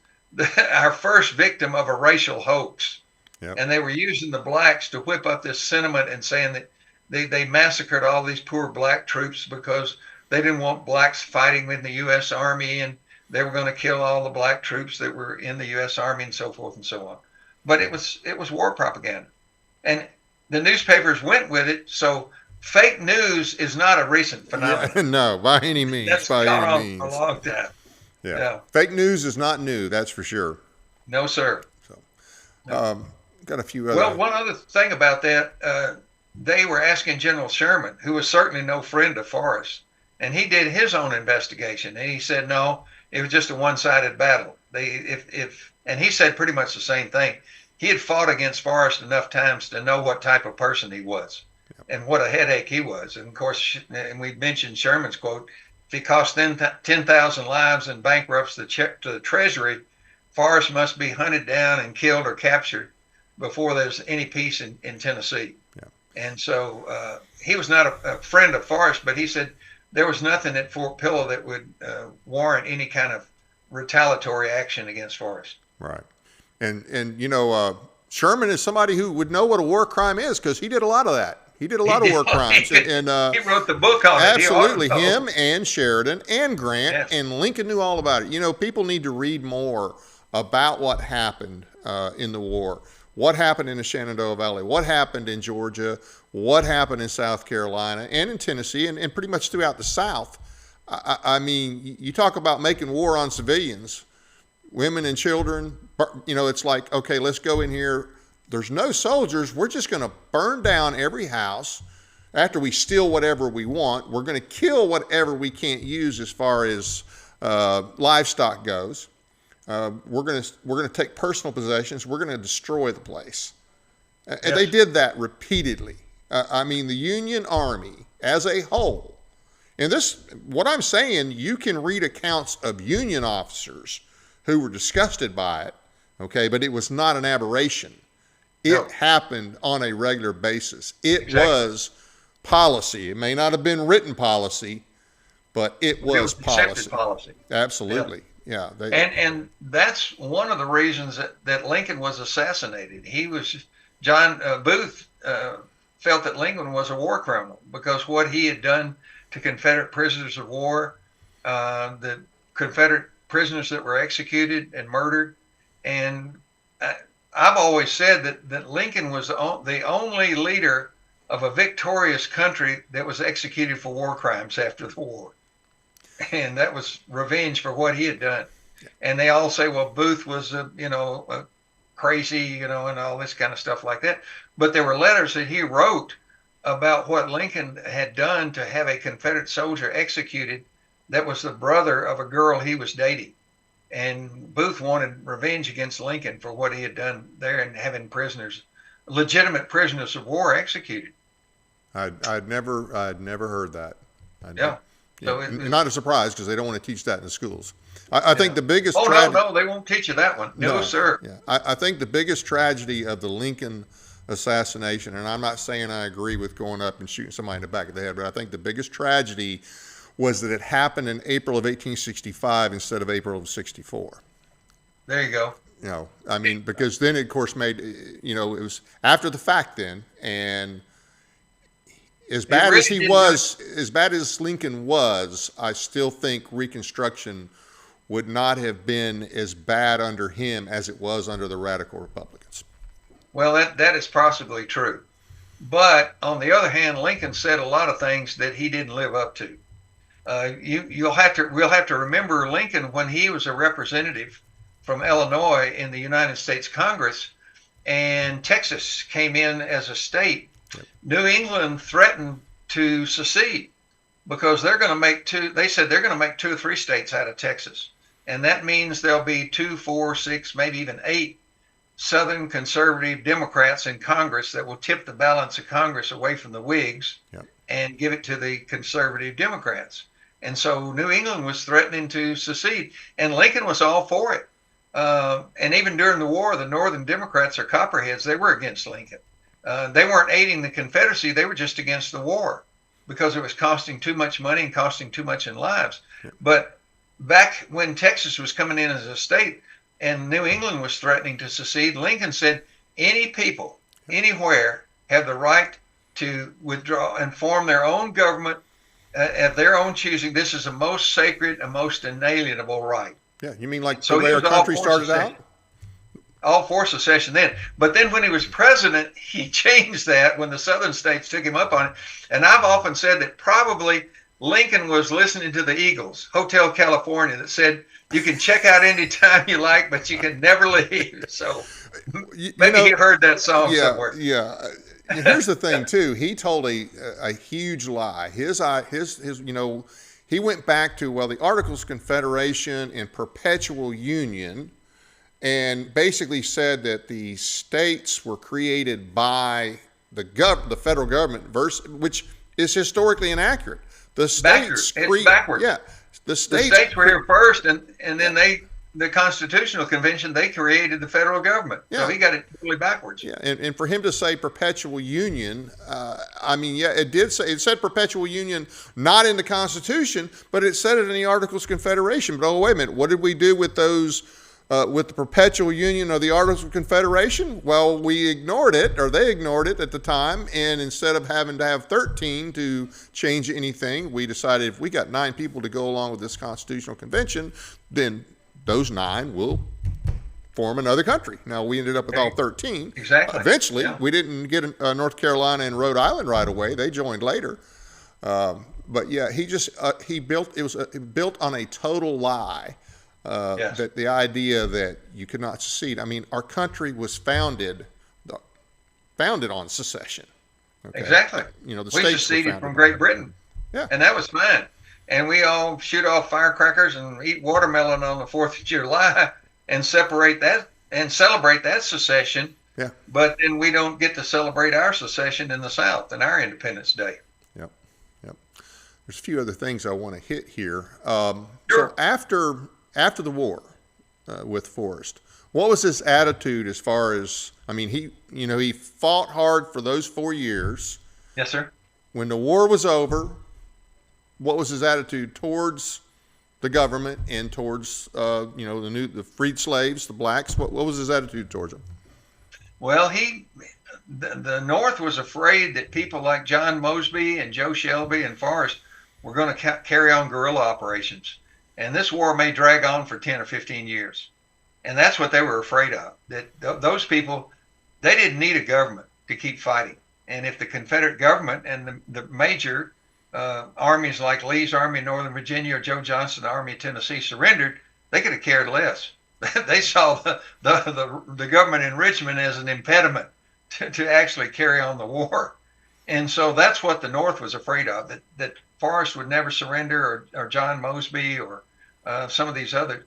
our first victim of a racial hoax. Yep. And they were using the blacks to whip up this sentiment and saying that they massacred all these poor black troops because they didn't want blacks fighting in the U.S. Army, and they were going to kill all the black troops that were in the U.S. Army and so forth and so on. But it was war propaganda. And the newspapers went with it, so fake news is not a recent phenomenon. Yeah, no, by any means. That's by gone any on means. for a long time. Yeah. Fake news is not new, that's for sure. No, sir. So, got a few other. Well, one other thing about that, they were asking General Sherman, who was certainly no friend of Forrest, and he did his own investigation, and he said no, it was just a one-sided battle. And he said pretty much the same thing. He had fought against Forrest enough times to know what type of person he was, and what a headache he was. And of course, and we mentioned Sherman's quote: "If he cost 10,000 lives and bankrupts to the Treasury, Forrest must be hunted down and killed or captured before there's any peace in Tennessee." Yeah. And so he was not a friend of Forrest, but he said there was nothing at Fort Pillow that would warrant any kind of retaliatory action against Forrest. Right. And Sherman is somebody who would know what a war crime is because he did a lot of that. He did a lot of war crimes. And he wrote the book on it. Absolutely. Him and Sheridan and Grant, yes. And Lincoln knew all about it. People need to read more about what happened in the war. What happened in the Shenandoah Valley? What happened in Georgia? What happened in South Carolina and in Tennessee and pretty much throughout the South? I mean, you talk about making war on civilians, women and children. It's like, okay, let's go in here. There's no soldiers. We're just going to burn down every house. After we steal whatever we want, we're going to kill whatever we can't use as far as livestock goes. We're going to take personal possessions. We're going to destroy the place. Yes. And they did that repeatedly. I mean, the Union Army as a whole. And this, what I'm saying, you can read accounts of Union officers who were disgusted by it, okay, but it was not an aberration. It happened on a regular basis. It was policy. It may not have been written policy, but it was policy. Absolutely. Yeah. And that's one of the reasons that Lincoln was assassinated. John Booth felt that Lincoln was a war criminal because what he had done to Confederate prisoners of war, the Confederate prisoners that were executed and murdered. And I've always said that Lincoln was the only leader of a victorious country that was executed for war crimes after the war. And that was revenge for what he had done. And they all say, well, Booth was, crazy, and all this kind of stuff like that. But there were letters that he wrote about what Lincoln had done to have a Confederate soldier executed that was the brother of a girl he was dating. And Booth wanted revenge against Lincoln for what he had done there and having legitimate prisoners of war executed. I'd never heard that. So not a surprise because they don't want to teach that in the schools. I think the biggest no, they won't teach you that one. No, sir. Yeah. I think the biggest tragedy of the Lincoln assassination, and I'm not saying I agree with going up and shooting somebody in the back of the head, but I think the biggest tragedy was that it happened in April of 1865 instead of April of 64. There you go. Because then it, of course, made, it was after the fact then, and as bad as he was, as bad as Lincoln was, I still think Reconstruction would not have been as bad under him as it was under the Radical Republicans. Well, that is possibly true. But on the other hand, Lincoln said a lot of things that he didn't live up to. We'll have to remember Lincoln when he was a representative from Illinois in the United States Congress, and Texas came in as a state. Yep. New England threatened to secede because they're going to make they said they're going to make 2 or 3 states out of Texas. And that means there'll be 2, 4, 6, maybe even 8 Southern conservative Democrats in Congress that will tip the balance of Congress away from the Whigs. Yep. And give it to the conservative Democrats. And so New England was threatening to secede, and Lincoln was all for it. And even during the war, the Northern Democrats or Copperheads, they were against Lincoln. They weren't aiding the Confederacy. They were just against the war because it was costing too much money and costing too much in lives. But back when Texas was coming in as a state and New England was threatening to secede, Lincoln said, any people, anywhere, have the right to withdraw and form their own government at their own choosing. This is a most sacred and most inalienable right. Yeah, you mean like so the way our country started out? All for secession then. But then when he was president, he changed that when the southern states took him up on it. And I've often said that probably Lincoln was listening to the Eagles, Hotel California, that said, you can check out anytime you like, but you can never leave. So maybe he heard that song somewhere. Yeah. Here's the thing too. He told a huge lie. His he went back to, the Articles of Confederation and Perpetual Union, and basically said that the states were created by the federal government, which is historically inaccurate. The states it's backwards. Yeah, the states were here first, and then the Constitutional Convention, they created the federal government. Yeah. So he got it totally backwards. Yeah, and for him to say perpetual union, it said perpetual union not in the Constitution, but it said it in the Articles of Confederation. But wait a minute, what did we do with those, with the perpetual union or the Articles of Confederation? Well, we ignored it, or they ignored it at the time, and instead of having to have 13 to change anything, we decided if we got 9 people to go along with this Constitutional Convention, then those 9 will form another country. Now, we ended up with all 13. Exactly. Eventually, we didn't get North Carolina and Rhode Island right away. They joined later. But yeah, he built on a total lie. That the idea that you could not secede. I mean, our country was founded on secession. Okay? Exactly. The we states seceded from Great Britain. Yeah. And that was fine. And we all shoot off firecrackers and eat watermelon on the 4th of July and celebrate that secession. Yeah. But then we don't get to celebrate our secession in the South and our Independence Day. Yep. There's a few other things I want to hit here. Sure. So after the war with Forrest, what was his attitude as far as, he fought hard for those 4 years. Yes, sir. When the war was over, what was his attitude towards the government and towards, the freed slaves, the blacks? What was his attitude towards them? Well, the North was afraid that people like John Mosby and Joe Shelby and Forrest were going to carry on guerrilla operations. And this war may drag on for 10 or 15 years. And that's what they were afraid of, that those people, they didn't need a government to keep fighting. And if the Confederate government and the major armies like Lee's Army in Northern Virginia or Joe Johnston's Army of Tennessee surrendered, they could have cared less. They saw the government in Richmond as an impediment to actually carry on the war. And so that's what the North was afraid of, that Forrest would never surrender, or John Mosby, or some of these others.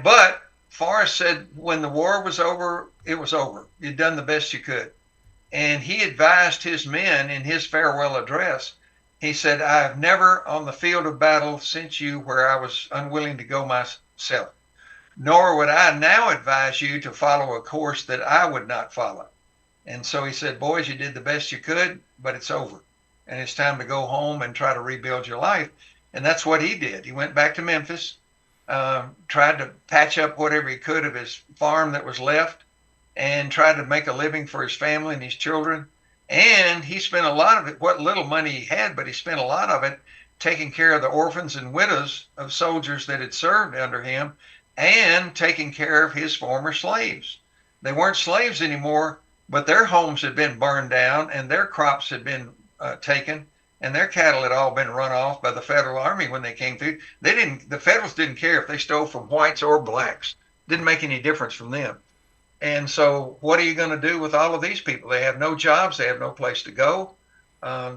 But Forrest said when the war was over, it was over. You'd done the best you could. And he advised his men in his farewell address. He said, I have never on the field of battle sent you where I was unwilling to go myself, nor would I now advise you to follow a course that I would not follow. And so he said, boys, you did the best you could, but it's over. And it's time to go home and try to rebuild your life. And that's what he did. He went back to Memphis, tried to patch up whatever he could of his farm that was left, and tried to make a living for his family and his children. And he spent a lot of it, what little money he had, but he spent a lot of it taking care of the orphans and widows of soldiers that had served under him, and taking care of his former slaves. They weren't slaves anymore, but their homes had been burned down, and their crops had been taken, and their cattle had all been run off by the Federal Army when they came through. The Federals didn't care if they stole from whites or blacks. Didn't make any difference from them. And so what are you going to do with all of these people? They have no jobs. They have no place to go.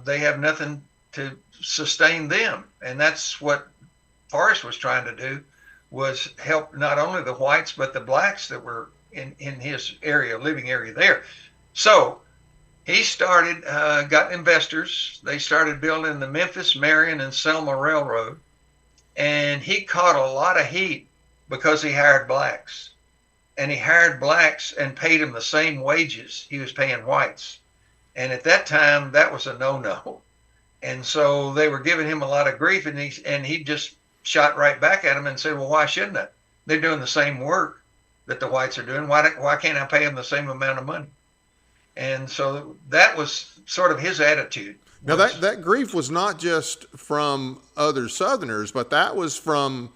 They have nothing to sustain them. And that's what Forrest was trying to do, was help not only the whites, but the blacks that were in his area, living area there. So he started, got investors. They started building the Memphis, Marion, and Selma Railroad. and he caught a lot of heat because he hired blacks. And he hired blacks and paid them the same wages he was paying whites. And at that time, that was a no-no. And so they were giving him a lot of grief, and he just shot right back at them and said, well, why shouldn't I? They're doing the same work that the whites are doing. Why can't I pay them the same amount of money? And so that was sort of his attitude. Now, that grief was not just from other Southerners, but that was from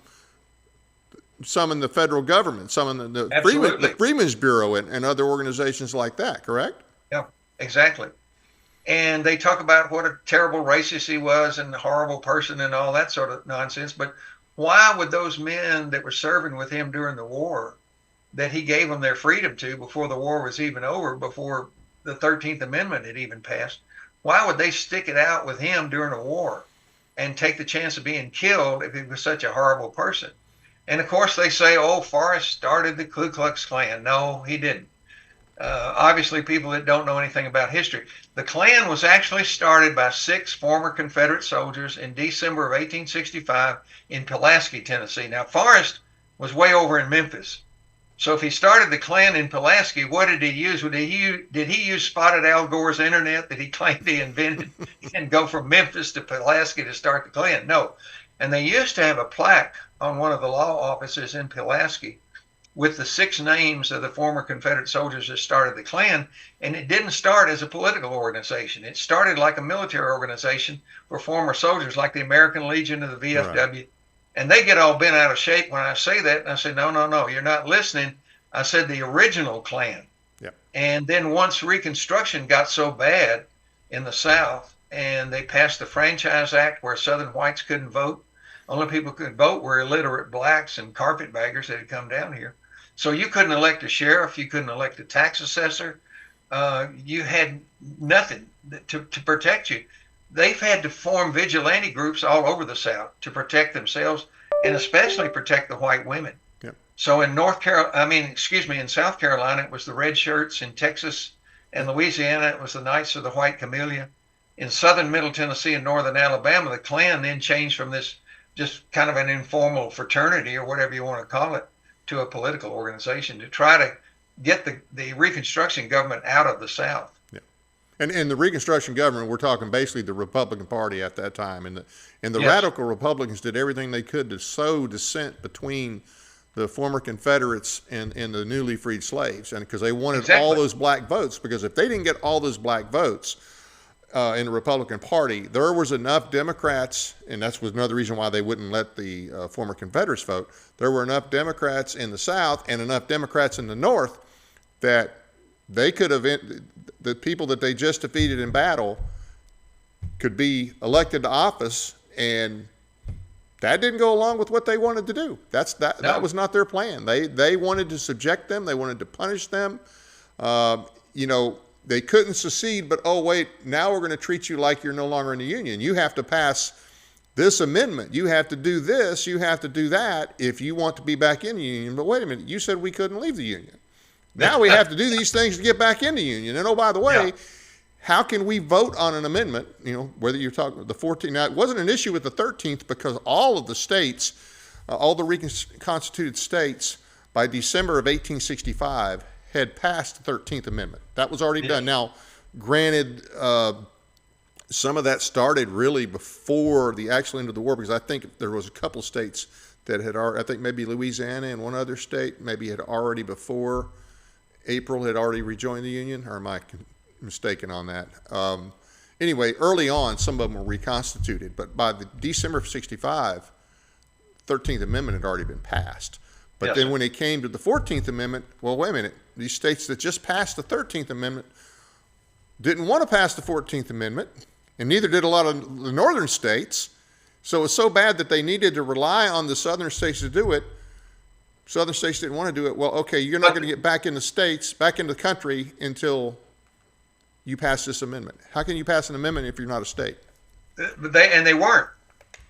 some in the federal government, some in the Freedmen's Bureau and other organizations like that, correct? Yeah, exactly. And they talk about what a terrible racist he was and a horrible person and all that sort of nonsense. But why would those men that were serving with him during the war, that he gave them their freedom to before the war was even over, before the 13th Amendment had even passed, why would they stick it out with him during a war and take the chance of being killed if he was such a horrible person? And of course they say, oh, Forrest started the Ku Klux Klan. No, he didn't. Obviously, people that don't know anything about history. The Klan was actually started by 6 former Confederate soldiers in December of 1865 in Pulaski, Tennessee. Now, Forrest was way over in Memphis. So if he started the Klan in Pulaski, what did he use? Did he use Spotted Al Gore's internet that he claimed he invented and go from Memphis to Pulaski to start the Klan? No. And they used to have a plaque on one of the law offices in Pulaski with the 6 names of the former Confederate soldiers that started the Klan. And it didn't start as a political organization. It started like a military organization for former soldiers, like the American Legion of the VFW. Right. And they get all bent out of shape when I say that. And I say, no, you're not listening. I said the original Klan. Yep. And then once Reconstruction got so bad in the South, and they passed the Franchise Act where Southern whites couldn't vote, only people who could vote were illiterate blacks and carpetbaggers that had come down here. So you couldn't elect a sheriff, you couldn't elect a tax assessor, you had nothing to protect you. They've had to form vigilante groups all over the South to protect themselves and especially protect the white women. Yep. So in in South Carolina, it was the Red Shirts. In Texas and Louisiana, it was the Knights of the White Camellia. In southern Middle Tennessee and northern Alabama, the Klan then changed from this just kind of an informal fraternity or whatever you want to call it to a political organization to try to get the Reconstruction government out of the South. Yeah. And the Reconstruction government, we're talking basically the Republican Party at that time. And the Yes. radical Republicans did everything they could to sow dissent between the former Confederates and the newly freed slaves. And because they wanted Exactly. all those black votes, because if they didn't get all those black votes in the Republican Party, there was enough Democrats, and that was another reason why they wouldn't let the former Confederates vote. There were enough Democrats in the South and enough Democrats in the North that they could have, the people that they just defeated in battle could be elected to office, and that didn't go along with what they wanted to do. That was not their plan. They wanted to subject them. They wanted to punish them. They couldn't secede, but oh wait, now we're going to treat you like you're no longer in the Union. You have to pass this amendment. You have to do this. You have to do that if you want to be back in the Union. But wait a minute, you said we couldn't leave the Union. Now we have to do these things to get back in the Union. And oh, by the way, how can we vote on an amendment, whether you're talking about the 14th. Now, it wasn't an issue with the 13th because all of the states, all the reconstituted states, by December of 1865, had passed the 13th Amendment. That was already done. Now, granted, some of that started really before the actual end of the war, because I think there was a couple states that had already, I think maybe Louisiana and one other state maybe had already before April had already rejoined the Union, or am I mistaken on that? Anyway, early on, some of them were reconstituted, but by the December of 65, 13th Amendment had already been passed. But then when it came to the 14th Amendment, well, wait a minute, these states that just passed the 13th Amendment didn't want to pass the 14th Amendment, and neither did a lot of the northern states. So it's so bad that they needed to rely on the southern states to do it. Southern states didn't want to do it. Well, okay, you're not going to get back in the states, back into the country until you pass this amendment. How can you pass an amendment if you're not a state? They weren't.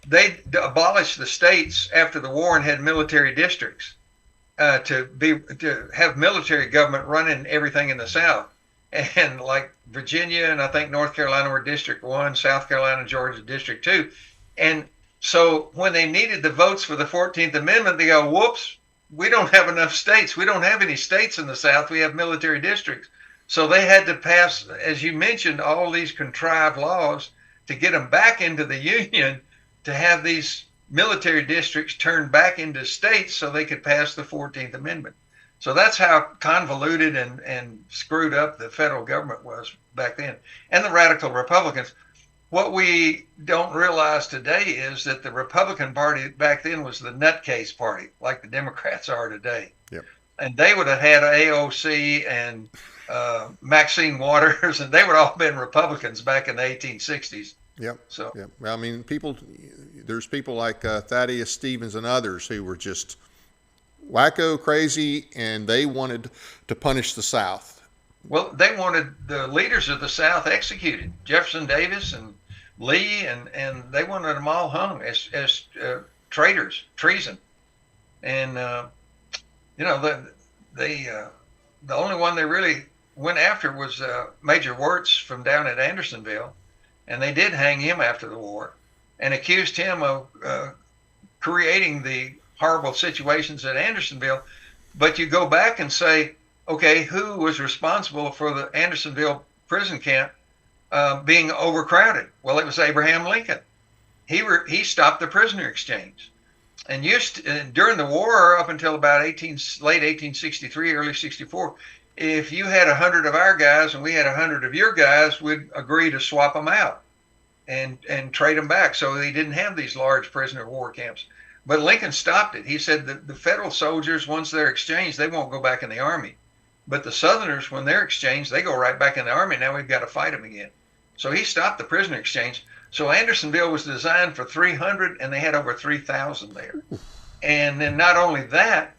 They abolished the states after the war and had military districts to have military government running everything in the South. And like Virginia and I think North Carolina were District 1, South Carolina and Georgia District 2. And So when they needed the votes for the 14th Amendment, they go, whoops, we don't have enough states. We don't have any states in the South. We have military districts. So they had to pass, as you mentioned, all these contrived laws to get them back into the Union, to have these military districts turned back into states so they could pass the 14th Amendment. So that's how convoluted and screwed up the federal government was back then. And the radical Republicans. What we don't realize today is that the Republican Party back then was the nutcase party, like the Democrats are today. Yep. And they would have had AOC and Maxine Waters, and they would all have been Republicans back in the 1860s. Yep. So, yep. I mean, there's people like Thaddeus Stevens and others who were just wacko crazy, and they wanted to punish the South. Well, they wanted the leaders of the South executed, Jefferson Davis and Lee, and they wanted them all hung as traitors, treason. And the only one they really went after was Major Wirtz from down at Andersonville, and they did hang him after the war and accused him of creating the horrible situations at Andersonville. But you go back and say, okay, who was responsible for the Andersonville prison camp being overcrowded? Well, it was Abraham Lincoln. He stopped the prisoner exchange. And during the war, up until about late 1863, early 64, if you had 100 of our guys and we had 100 of your guys, we'd agree to swap them out and trade them back. So they didn't have these large prisoner of war camps. But Lincoln stopped it. He said that the federal soldiers, once they're exchanged, they won't go back in the army. But the Southerners, when they're exchanged, they go right back in the army. Now we've got to fight them again. So he stopped the prisoner exchange. So Andersonville was designed for 300, and they had over 3,000 there. And then not only that,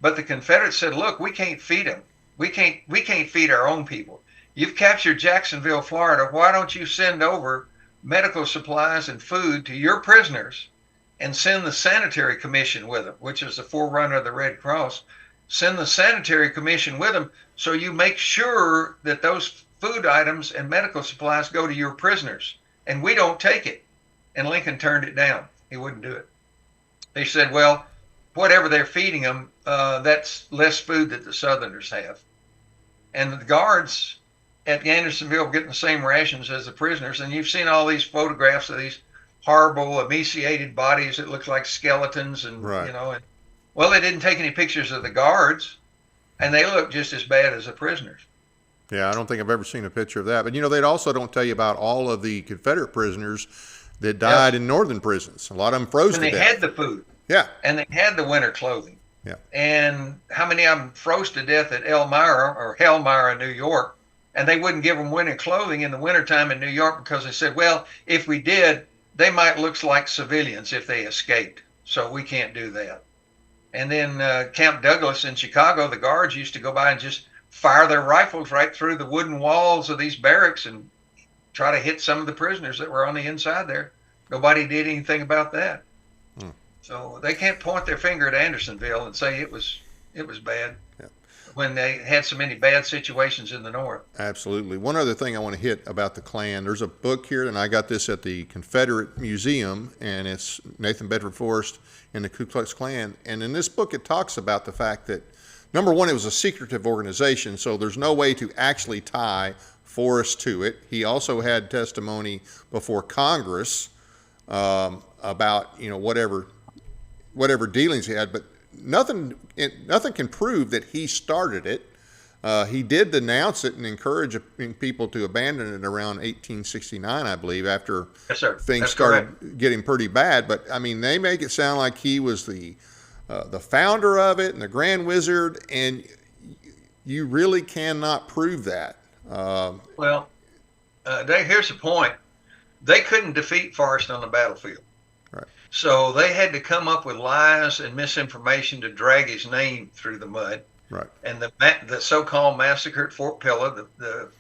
but the Confederates said, look, we can't feed them. We can't feed our own people. You've captured Jacksonville, Florida. Why don't you send over medical supplies and food to your prisoners and send the Sanitary Commission with them, which is the forerunner of the Red Cross. Send the Sanitary Commission with them so you make sure that those food items and medical supplies go to your prisoners, and we don't take it. And Lincoln turned it down. He wouldn't do it. He said, well, whatever they're feeding them, that's less food that the Southerners have. And the guards at Andersonville were getting the same rations as the prisoners. And you've seen all these photographs of these horrible emaciated bodies that look like skeletons, and right. And, well, they didn't take any pictures of the guards, and they look just as bad as the prisoners. Yeah, I don't think I've ever seen a picture of that. But, they also don't tell you about all of the Confederate prisoners that died in northern prisons. A lot of them froze to death. And they had the food. Yeah. And they had the winter clothing. Yeah. And how many of them froze to death at Elmira, New York, and they wouldn't give them winter clothing in the wintertime in New York because they said, well, if we did, they might look like civilians if they escaped. So we can't do that. And then Camp Douglas in Chicago, the guards used to go by and just fire their rifles right through the wooden walls of these barracks and try to hit some of the prisoners that were on the inside there. Nobody did anything about that. So they can't point their finger at Andersonville and say it was bad when they had so many bad situations in the North. Absolutely. One other thing I want to hit about the Klan. There's a book here, and I got this at the Confederate Museum, and it's Nathan Bedford Forrest and the Ku Klux Klan. And in this book, it talks about the fact that, number one, it was a secretive organization, so there's no way to actually tie Forrest to it. He also had testimony before Congress about whatever dealings he had, but nothing can prove that he started it. He did denounce it and encourage people to abandon it around 1869, I believe, after things started getting pretty bad. But I mean, they make it sound like he was the founder of it and the Grand Wizard, and you really cannot prove that. Here's the point: they couldn't defeat Forrest on the battlefield. Right. So they had to come up with lies and misinformation to drag his name through the mud. Right. And the so-called massacre at Fort Pillow, the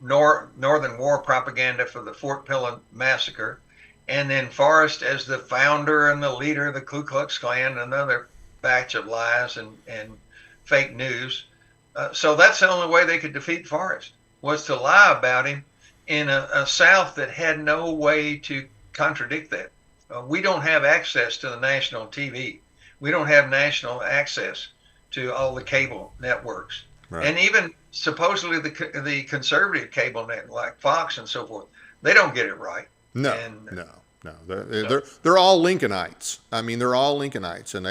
Northern War propaganda for the Fort Pillow Massacre, and then Forrest as the founder and the leader of the Ku Klux Klan, another batch of lies and fake news. So that's the only way they could defeat Forrest, was to lie about him in a South that had no way to contradict that. We don't have access to the national TV. We don't have national access to all the cable networks. Right. And even supposedly the conservative cable network like Fox and so forth, they don't get it right. No. They're all Lincolnites. I mean, they're all Lincolnites, and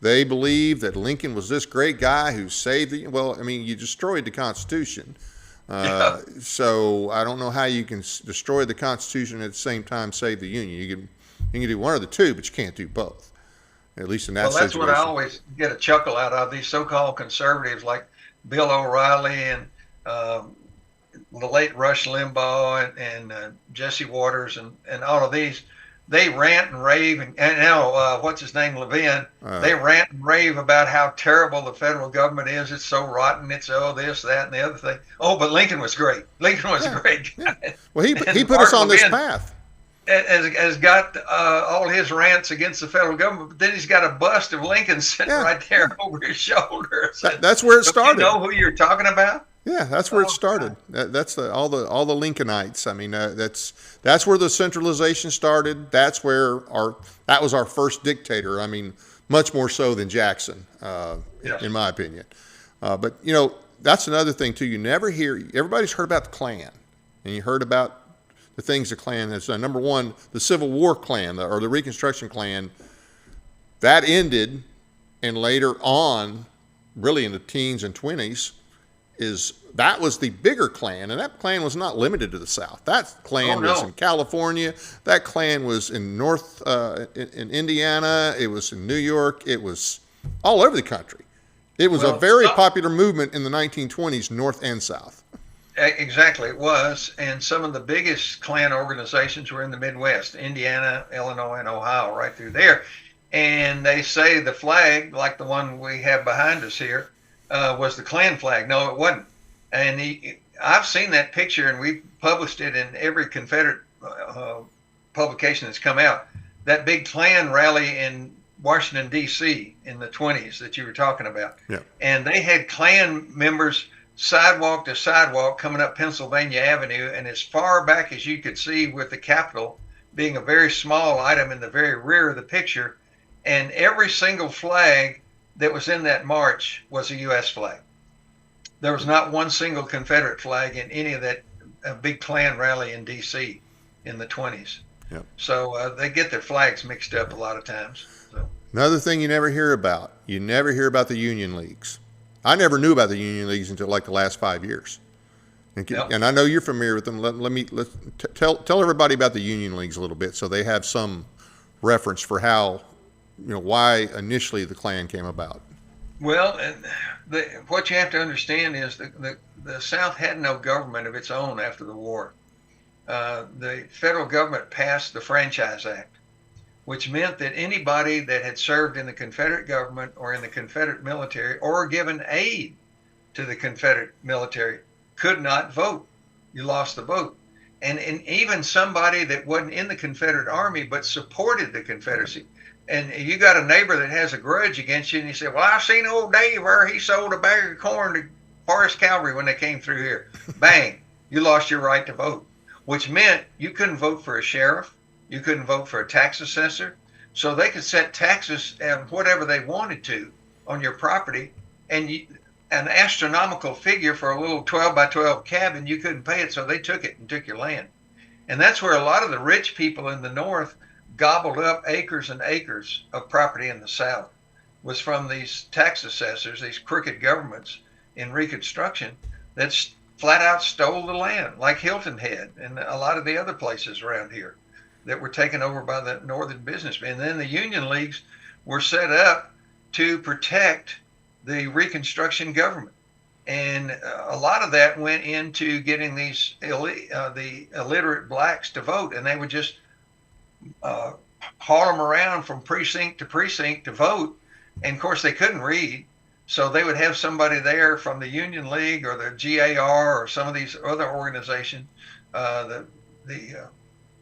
they believe that Lincoln was this great guy who saved the. Well, I mean, you destroyed the Constitution, so I don't know how you can destroy the Constitution and at the same time save the Union. You can do one of the two, but you can't do both. At least in that situation. Well, that's what I always get a chuckle out of. These so-called conservatives like Bill O'Reilly and the late Rush Limbaugh and Jesse Waters and all of these, they rant and rave and now what's his name, Levin, they rant and rave about how terrible the federal government is. It's so rotten. It's this, that, and the other thing. Oh, but Lincoln was great. Lincoln was great. Yeah. Well, he put us on this path. Has got all his rants against the federal government, but then he's got a bust of Lincoln sitting right there over his shoulder. That's where it started. You know who you're talking about? Yeah, that's where it started. That's all the Lincolnites. I mean, that's where the centralization started. That was our first dictator. I mean, much more so than Jackson, in my opinion. But that's another thing too. You never hear. Everybody's heard about the Klan, and you heard about the things the Klan has done. Number one, the Civil War Klan or the Reconstruction Klan, that ended, and later on, really in the teens and 20s, that was the bigger Klan, and that Klan was not limited to the South. That Klan was in California. That Klan was in in Indiana. It was in New York. It was all over the country. It was a very popular movement in the 1920s, North and South. Exactly, it was. And some of the biggest Klan organizations were in the Midwest, Indiana, Illinois, and Ohio, right through there. And they say the flag, like the one we have behind us here, was the Klan flag. No, it wasn't. And I've seen that picture, and we've published it in every Confederate publication that's come out. That big Klan rally in Washington, D.C. in the 20s that you were talking about. Yeah. And they had Klan members sidewalk to sidewalk coming up Pennsylvania Avenue, and as far back as you could see, with the Capitol being a very small item in the very rear of the picture, and every single flag that was in that march was a U.S. flag. There was not one single Confederate flag in any of that big Klan rally in D.C. in the 20s. Yep. So they get their flags mixed up a lot of times. So. Another thing you never hear about the Union Leagues. I never knew about the Union Leagues until like the last 5 years. And I know you're familiar with them. Let's tell everybody about the Union Leagues a little bit so they have some reference for how, why initially the Klan came about. Well, what you have to understand is the South had no government of its own after the war. The federal government passed the Franchise Act, which meant that anybody that had served in the Confederate government or in the Confederate military or given aid to the Confederate military could not vote. You lost the vote. And even somebody that wasn't in the Confederate Army but supported the Confederacy. And you got a neighbor that has a grudge against you, and you say, well, I've seen old Dave where he sold a bag of corn to Forest Cavalry when they came through here. Bang, you lost your right to vote, which meant you couldn't vote for a sheriff. You couldn't vote for a tax assessor. So they could set taxes at whatever they wanted to on your property, and an astronomical figure for a little 12 by 12 cabin, you couldn't pay it, so they took it and took your land. And that's where a lot of the rich people in the North gobbled up acres and acres of property in the South, was from these tax assessors, these crooked governments in Reconstruction that flat out stole the land, like Hilton Head and a lot of the other places around here that were taken over by the northern businessmen. And then the Union Leagues were set up to protect the Reconstruction government. And a lot of that went into getting these the illiterate blacks to vote, and they would just haul them around from precinct to precinct to vote. And of course they couldn't read, so they would have somebody there from the Union League or the GAR or some of these other organizations, the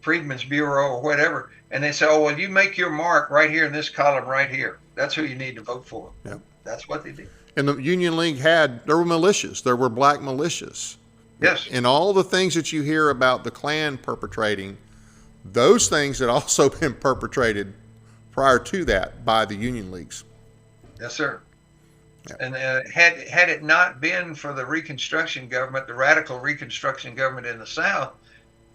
Freedmen's Bureau or whatever, and they say, oh, well, you make your mark right here in this column right here. That's who you need to vote for. Yep. That's what they did. And the Union League there were militias. There were black militias. Yes. And all the things that you hear about the Klan perpetrating, Those things had also been perpetrated prior to that by the Union Leagues. Yes, sir. Yeah. And had it not been for the Reconstruction government, the radical Reconstruction government in the South,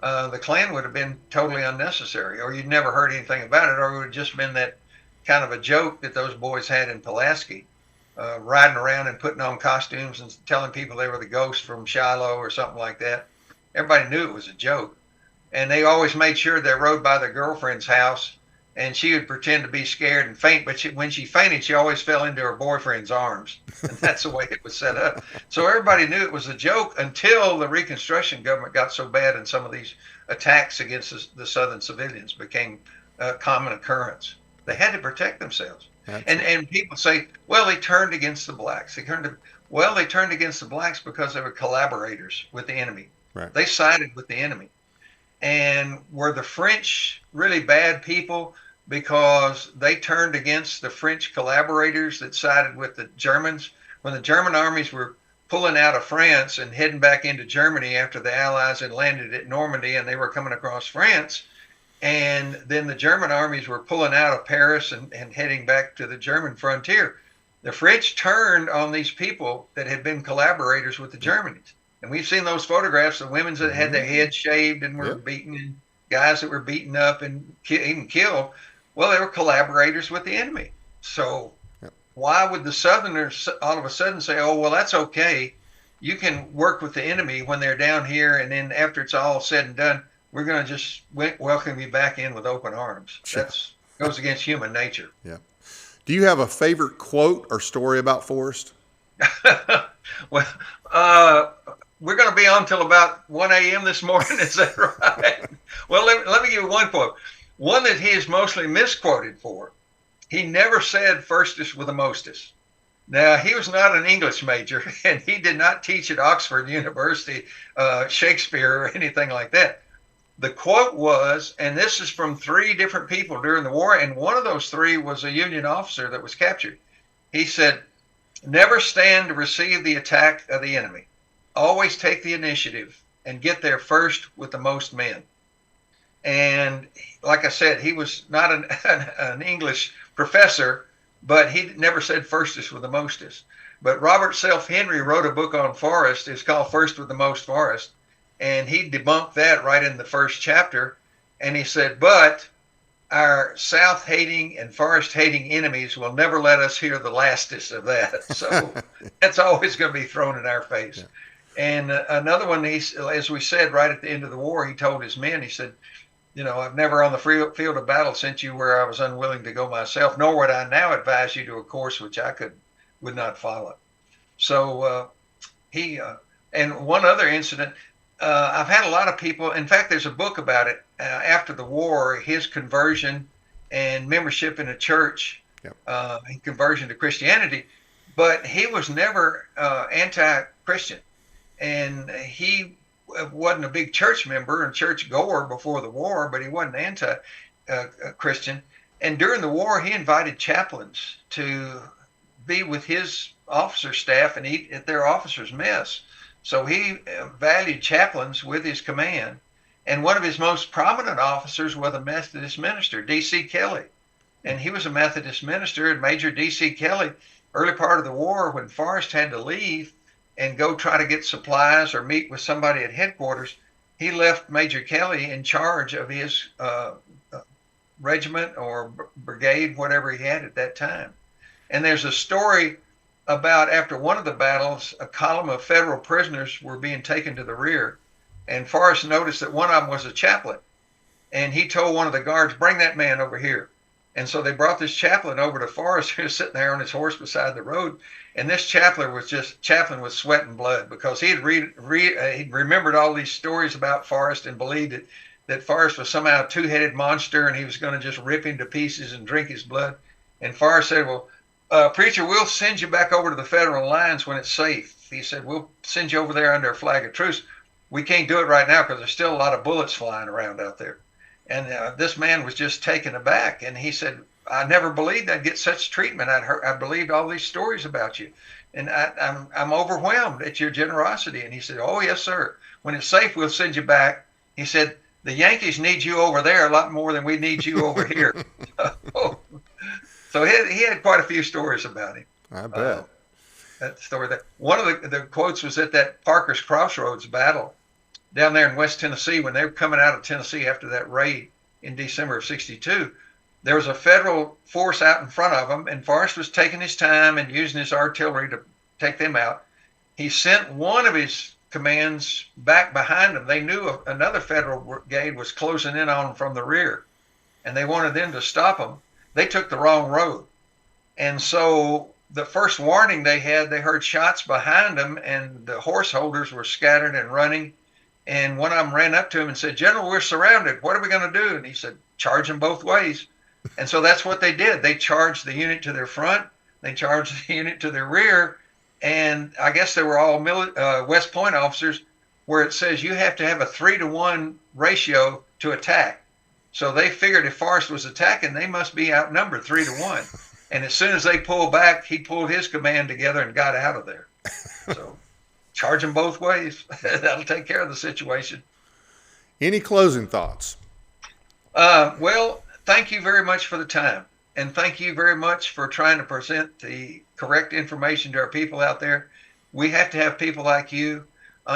the Klan would have been totally unnecessary, or you'd never heard anything about it, or it would have just been that kind of a joke that those boys had in Pulaski, riding around and putting on costumes and telling people they were the ghost from Shiloh or something like that. Everybody knew it was a joke. And they always made sure they rode by their girlfriend's house, and she would pretend to be scared and faint, but when she fainted, she always fell into her boyfriend's arms. And that's the way it was set up. So everybody knew it was a joke until the Reconstruction government got so bad and some of these attacks against the Southern civilians became a common occurrence. They had to protect themselves. And people say, well, they turned against the blacks. They turned against the blacks because they were collaborators with the enemy. Right. They sided with the enemy. And were the French really bad people because they turned against the French collaborators that sided with the Germans? When the German armies were pulling out of France and heading back into Germany after the Allies had landed at Normandy and they were coming across France, and then the German armies were pulling out of Paris and heading back to the German frontier, the French turned on these people that had been collaborators with the Germans. And we've seen those photographs of women that had their heads shaved and were beaten, and guys that were beaten up and even killed. Well, they were collaborators with the enemy. So why would the Southerners all of a sudden say, oh, well, that's okay. You can work with the enemy when they're down here, and then after it's all said and done, we're going to just welcome you back in with open arms. That goes against human nature. Yeah. Do you have a favorite quote or story about Forrest? Well, we're going to be on till about 1 a.m. this morning. Is that right? Well, let me give you one quote. One that he is mostly misquoted for. He never said firstest with the mostest. Now, he was not an English major, and he did not teach at Oxford University, Shakespeare, or anything like that. The quote was, and this is from 3 different people during the war, and one of those 3 was a Union officer that was captured. He said, never stand to receive the attack of the enemy. Always take the initiative and get there first with the most men. And like I said, he was not an English professor, but he never said firstest with the mostest. But Robert Self Henry wrote a book on Forrest. It's called First with the Most Forrest. And he debunked that right in the first chapter. And he said, but our South-hating and Forrest-hating enemies will never let us hear the lastest of that. So that's always going to be thrown in our face. Yeah. And another one, as we said right at the end of the war, he told his men, he said, you know, I've never on the field of battle sent you where I was unwilling to go myself, nor would I now advise you to a course which I would not follow. So and one other incident, I've had a lot of people, in fact, there's a book about it, after the war, his conversion and membership in a church, conversion to Christianity, but he was never anti-Christian. And he wasn't a big church member and church goer before the war, but he wasn't anti-Christian. And during the war, he invited chaplains to be with his officer staff and eat at their officers' mess. So he valued chaplains with his command. And one of his most prominent officers was a Methodist minister, D.C. Kelly. And he was a Methodist minister, and Major D.C. Kelly, early part of the war, when Forrest had to leave and go try to get supplies or meet with somebody at headquarters, he left Major Kelly in charge of his regiment or brigade, whatever he had at that time. And there's a story about after one of the battles, a column of federal prisoners were being taken to the rear, and Forrest noticed that one of them was a chaplain, and he told one of the guards, bring that man over here. And so they brought this chaplain over to Forrest, who was sitting there on his horse beside the road, and this chaplain was sweating blood because he had he'd remembered all these stories about Forrest and believed that Forrest was somehow a 2-headed monster and he was going to just rip him to pieces and drink his blood. And Forrest said, well, preacher, we'll send you back over to the federal lines when it's safe. He said, we'll send you over there under a flag of truce. We can't do it right now because there's still a lot of bullets flying around out there. And this man was just taken aback. And he said, I never believed I'd get such treatment. I believed all these stories about you. And I'm overwhelmed at your generosity. And he said, oh, yes, sir. When it's safe, we'll send you back. He said, the Yankees need you over there a lot more than we need you over here. So he had quite a few stories about him. I bet. That story. That one of the quotes was at that Parker's Crossroads battle down there in West Tennessee when they were coming out of Tennessee after that raid in December of '62. There was a federal force out in front of them, and Forrest was taking his time and using his artillery to take them out. He sent one of his commands back behind them. They knew another federal brigade was closing in on them from the rear, and they wanted them to stop them. They took the wrong road. And so the first warning they had, they heard shots behind them, and the horse holders were scattered and running. And one of them ran up to him and said, "General, we're surrounded. What are we going to do?" And he said, "Charge them both ways." And so that's what they did. They charged the unit to their front. They charged the unit to their rear. And I guess they were all West Point officers, where it says you have to have a 3-to-1 ratio to attack. So they figured if Forrest was attacking, they must be outnumbered 3-to-1. And as soon as they pulled back, he pulled his command together and got out of there. So charge them both ways. That'll take care of the situation. Any closing thoughts? Well, thank you very much for the time. And thank you very much for trying to present the correct information to our people out there. We have to have people like you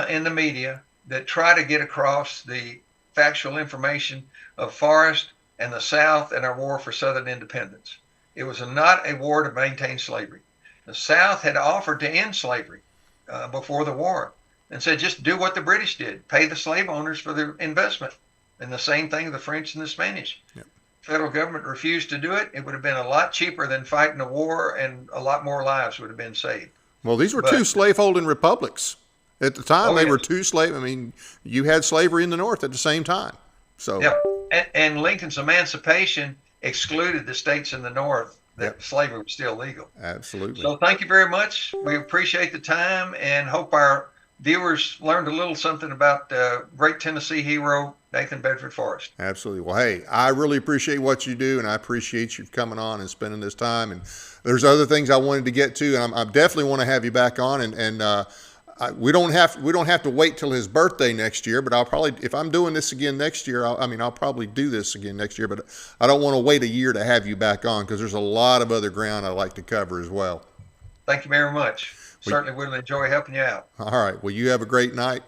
in the media that try to get across the factual information of Forrest and the South and our war for Southern independence. It was not a war to maintain slavery. The South had offered to end slavery before the war and said, just do what the British did, pay the slave owners for their investment. And the same thing the French and the Spanish. Yep. Federal government refused to do it. It would have been a lot cheaper than fighting a war, and a lot more lives would have been saved. Well, these were two slaveholding republics. At the time, they were two slave. I mean, you had slavery in the North at the same time. So, yeah. And Lincoln's emancipation excluded the states in the North that slavery was still legal. Absolutely. So thank you very much. We appreciate the time and hope our viewers learned a little something about great Tennessee hero, Nathan Bedford Forrest. Absolutely. Well, hey, I really appreciate what you do, and I appreciate you coming on and spending this time. And there's other things I wanted to get to, and I definitely want to have you back on. And we don't have to wait till his birthday next year. But I'll probably, if I'm doing this again next year, I'll probably do this again next year. But I don't want to wait a year to have you back on, because there's a lot of other ground I'd like to cover as well. Thank you very much. Certainly will enjoy helping you out. All right. Well, you have a great night.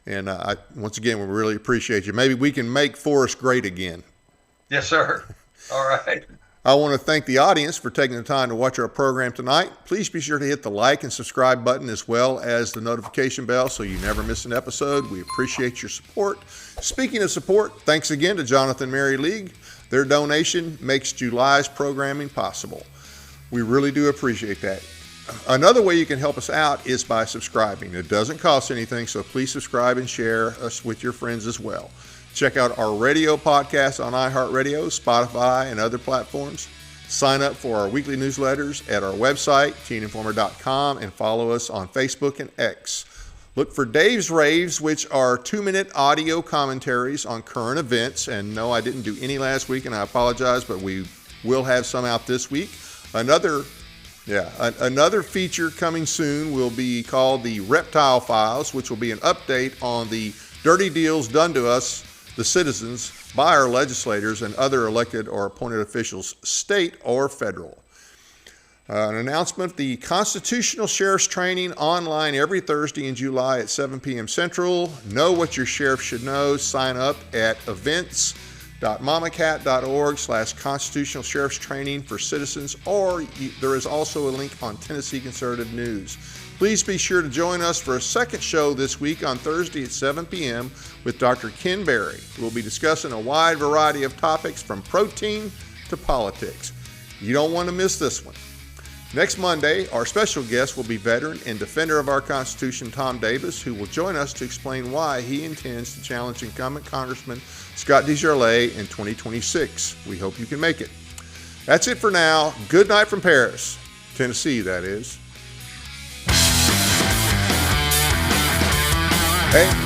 And once again, we really appreciate you. Maybe we can make Forrest great again. Yes, sir. All right. I want to thank the audience for taking the time to watch our program tonight. Please be sure to hit the like and subscribe button, as well as the notification bell, so you never miss an episode. We appreciate your support. Speaking of support, thanks again to Jonathan Mary League. Their donation makes July's programming possible. We really do appreciate that. Another way you can help us out is by subscribing. It doesn't cost anything, so please subscribe and share us with your friends as well. Check out our radio podcast on iHeartRadio, Spotify, and other platforms. Sign up for our weekly newsletters at our website, teeninformer.com, and follow us on Facebook and X. Look for Dave's Raves, which are 2-minute audio commentaries on current events. And no, I didn't do any last week, and I apologize, but we will have some out this week. Another feature coming soon will be called the Reptile Files, which will be an update on the dirty deals done to us, the citizens, by our legislators and other elected or appointed officials, state or federal. An announcement: the Constitutional Sheriff's Training online every Thursday in July at 7 p.m. Central. Know what your sheriff should know. Sign up at events.mamacat.org/Constitutional Sheriff's Training for citizens, or there is also a link on Tennessee Conservative News. Please be sure to join us for a second show this week on Thursday at 7 p.m. with Dr. Ken Berry. We'll be discussing a wide variety of topics from protein to politics. You don't want to miss this one. Next Monday, our special guest will be veteran and defender of our Constitution, Tom Davis, who will join us to explain why he intends to challenge incumbent Congressman Scott DesJarlais in 2026. We hope you can make it. That's it for now. Good night from Paris, Tennessee, that is. Hey.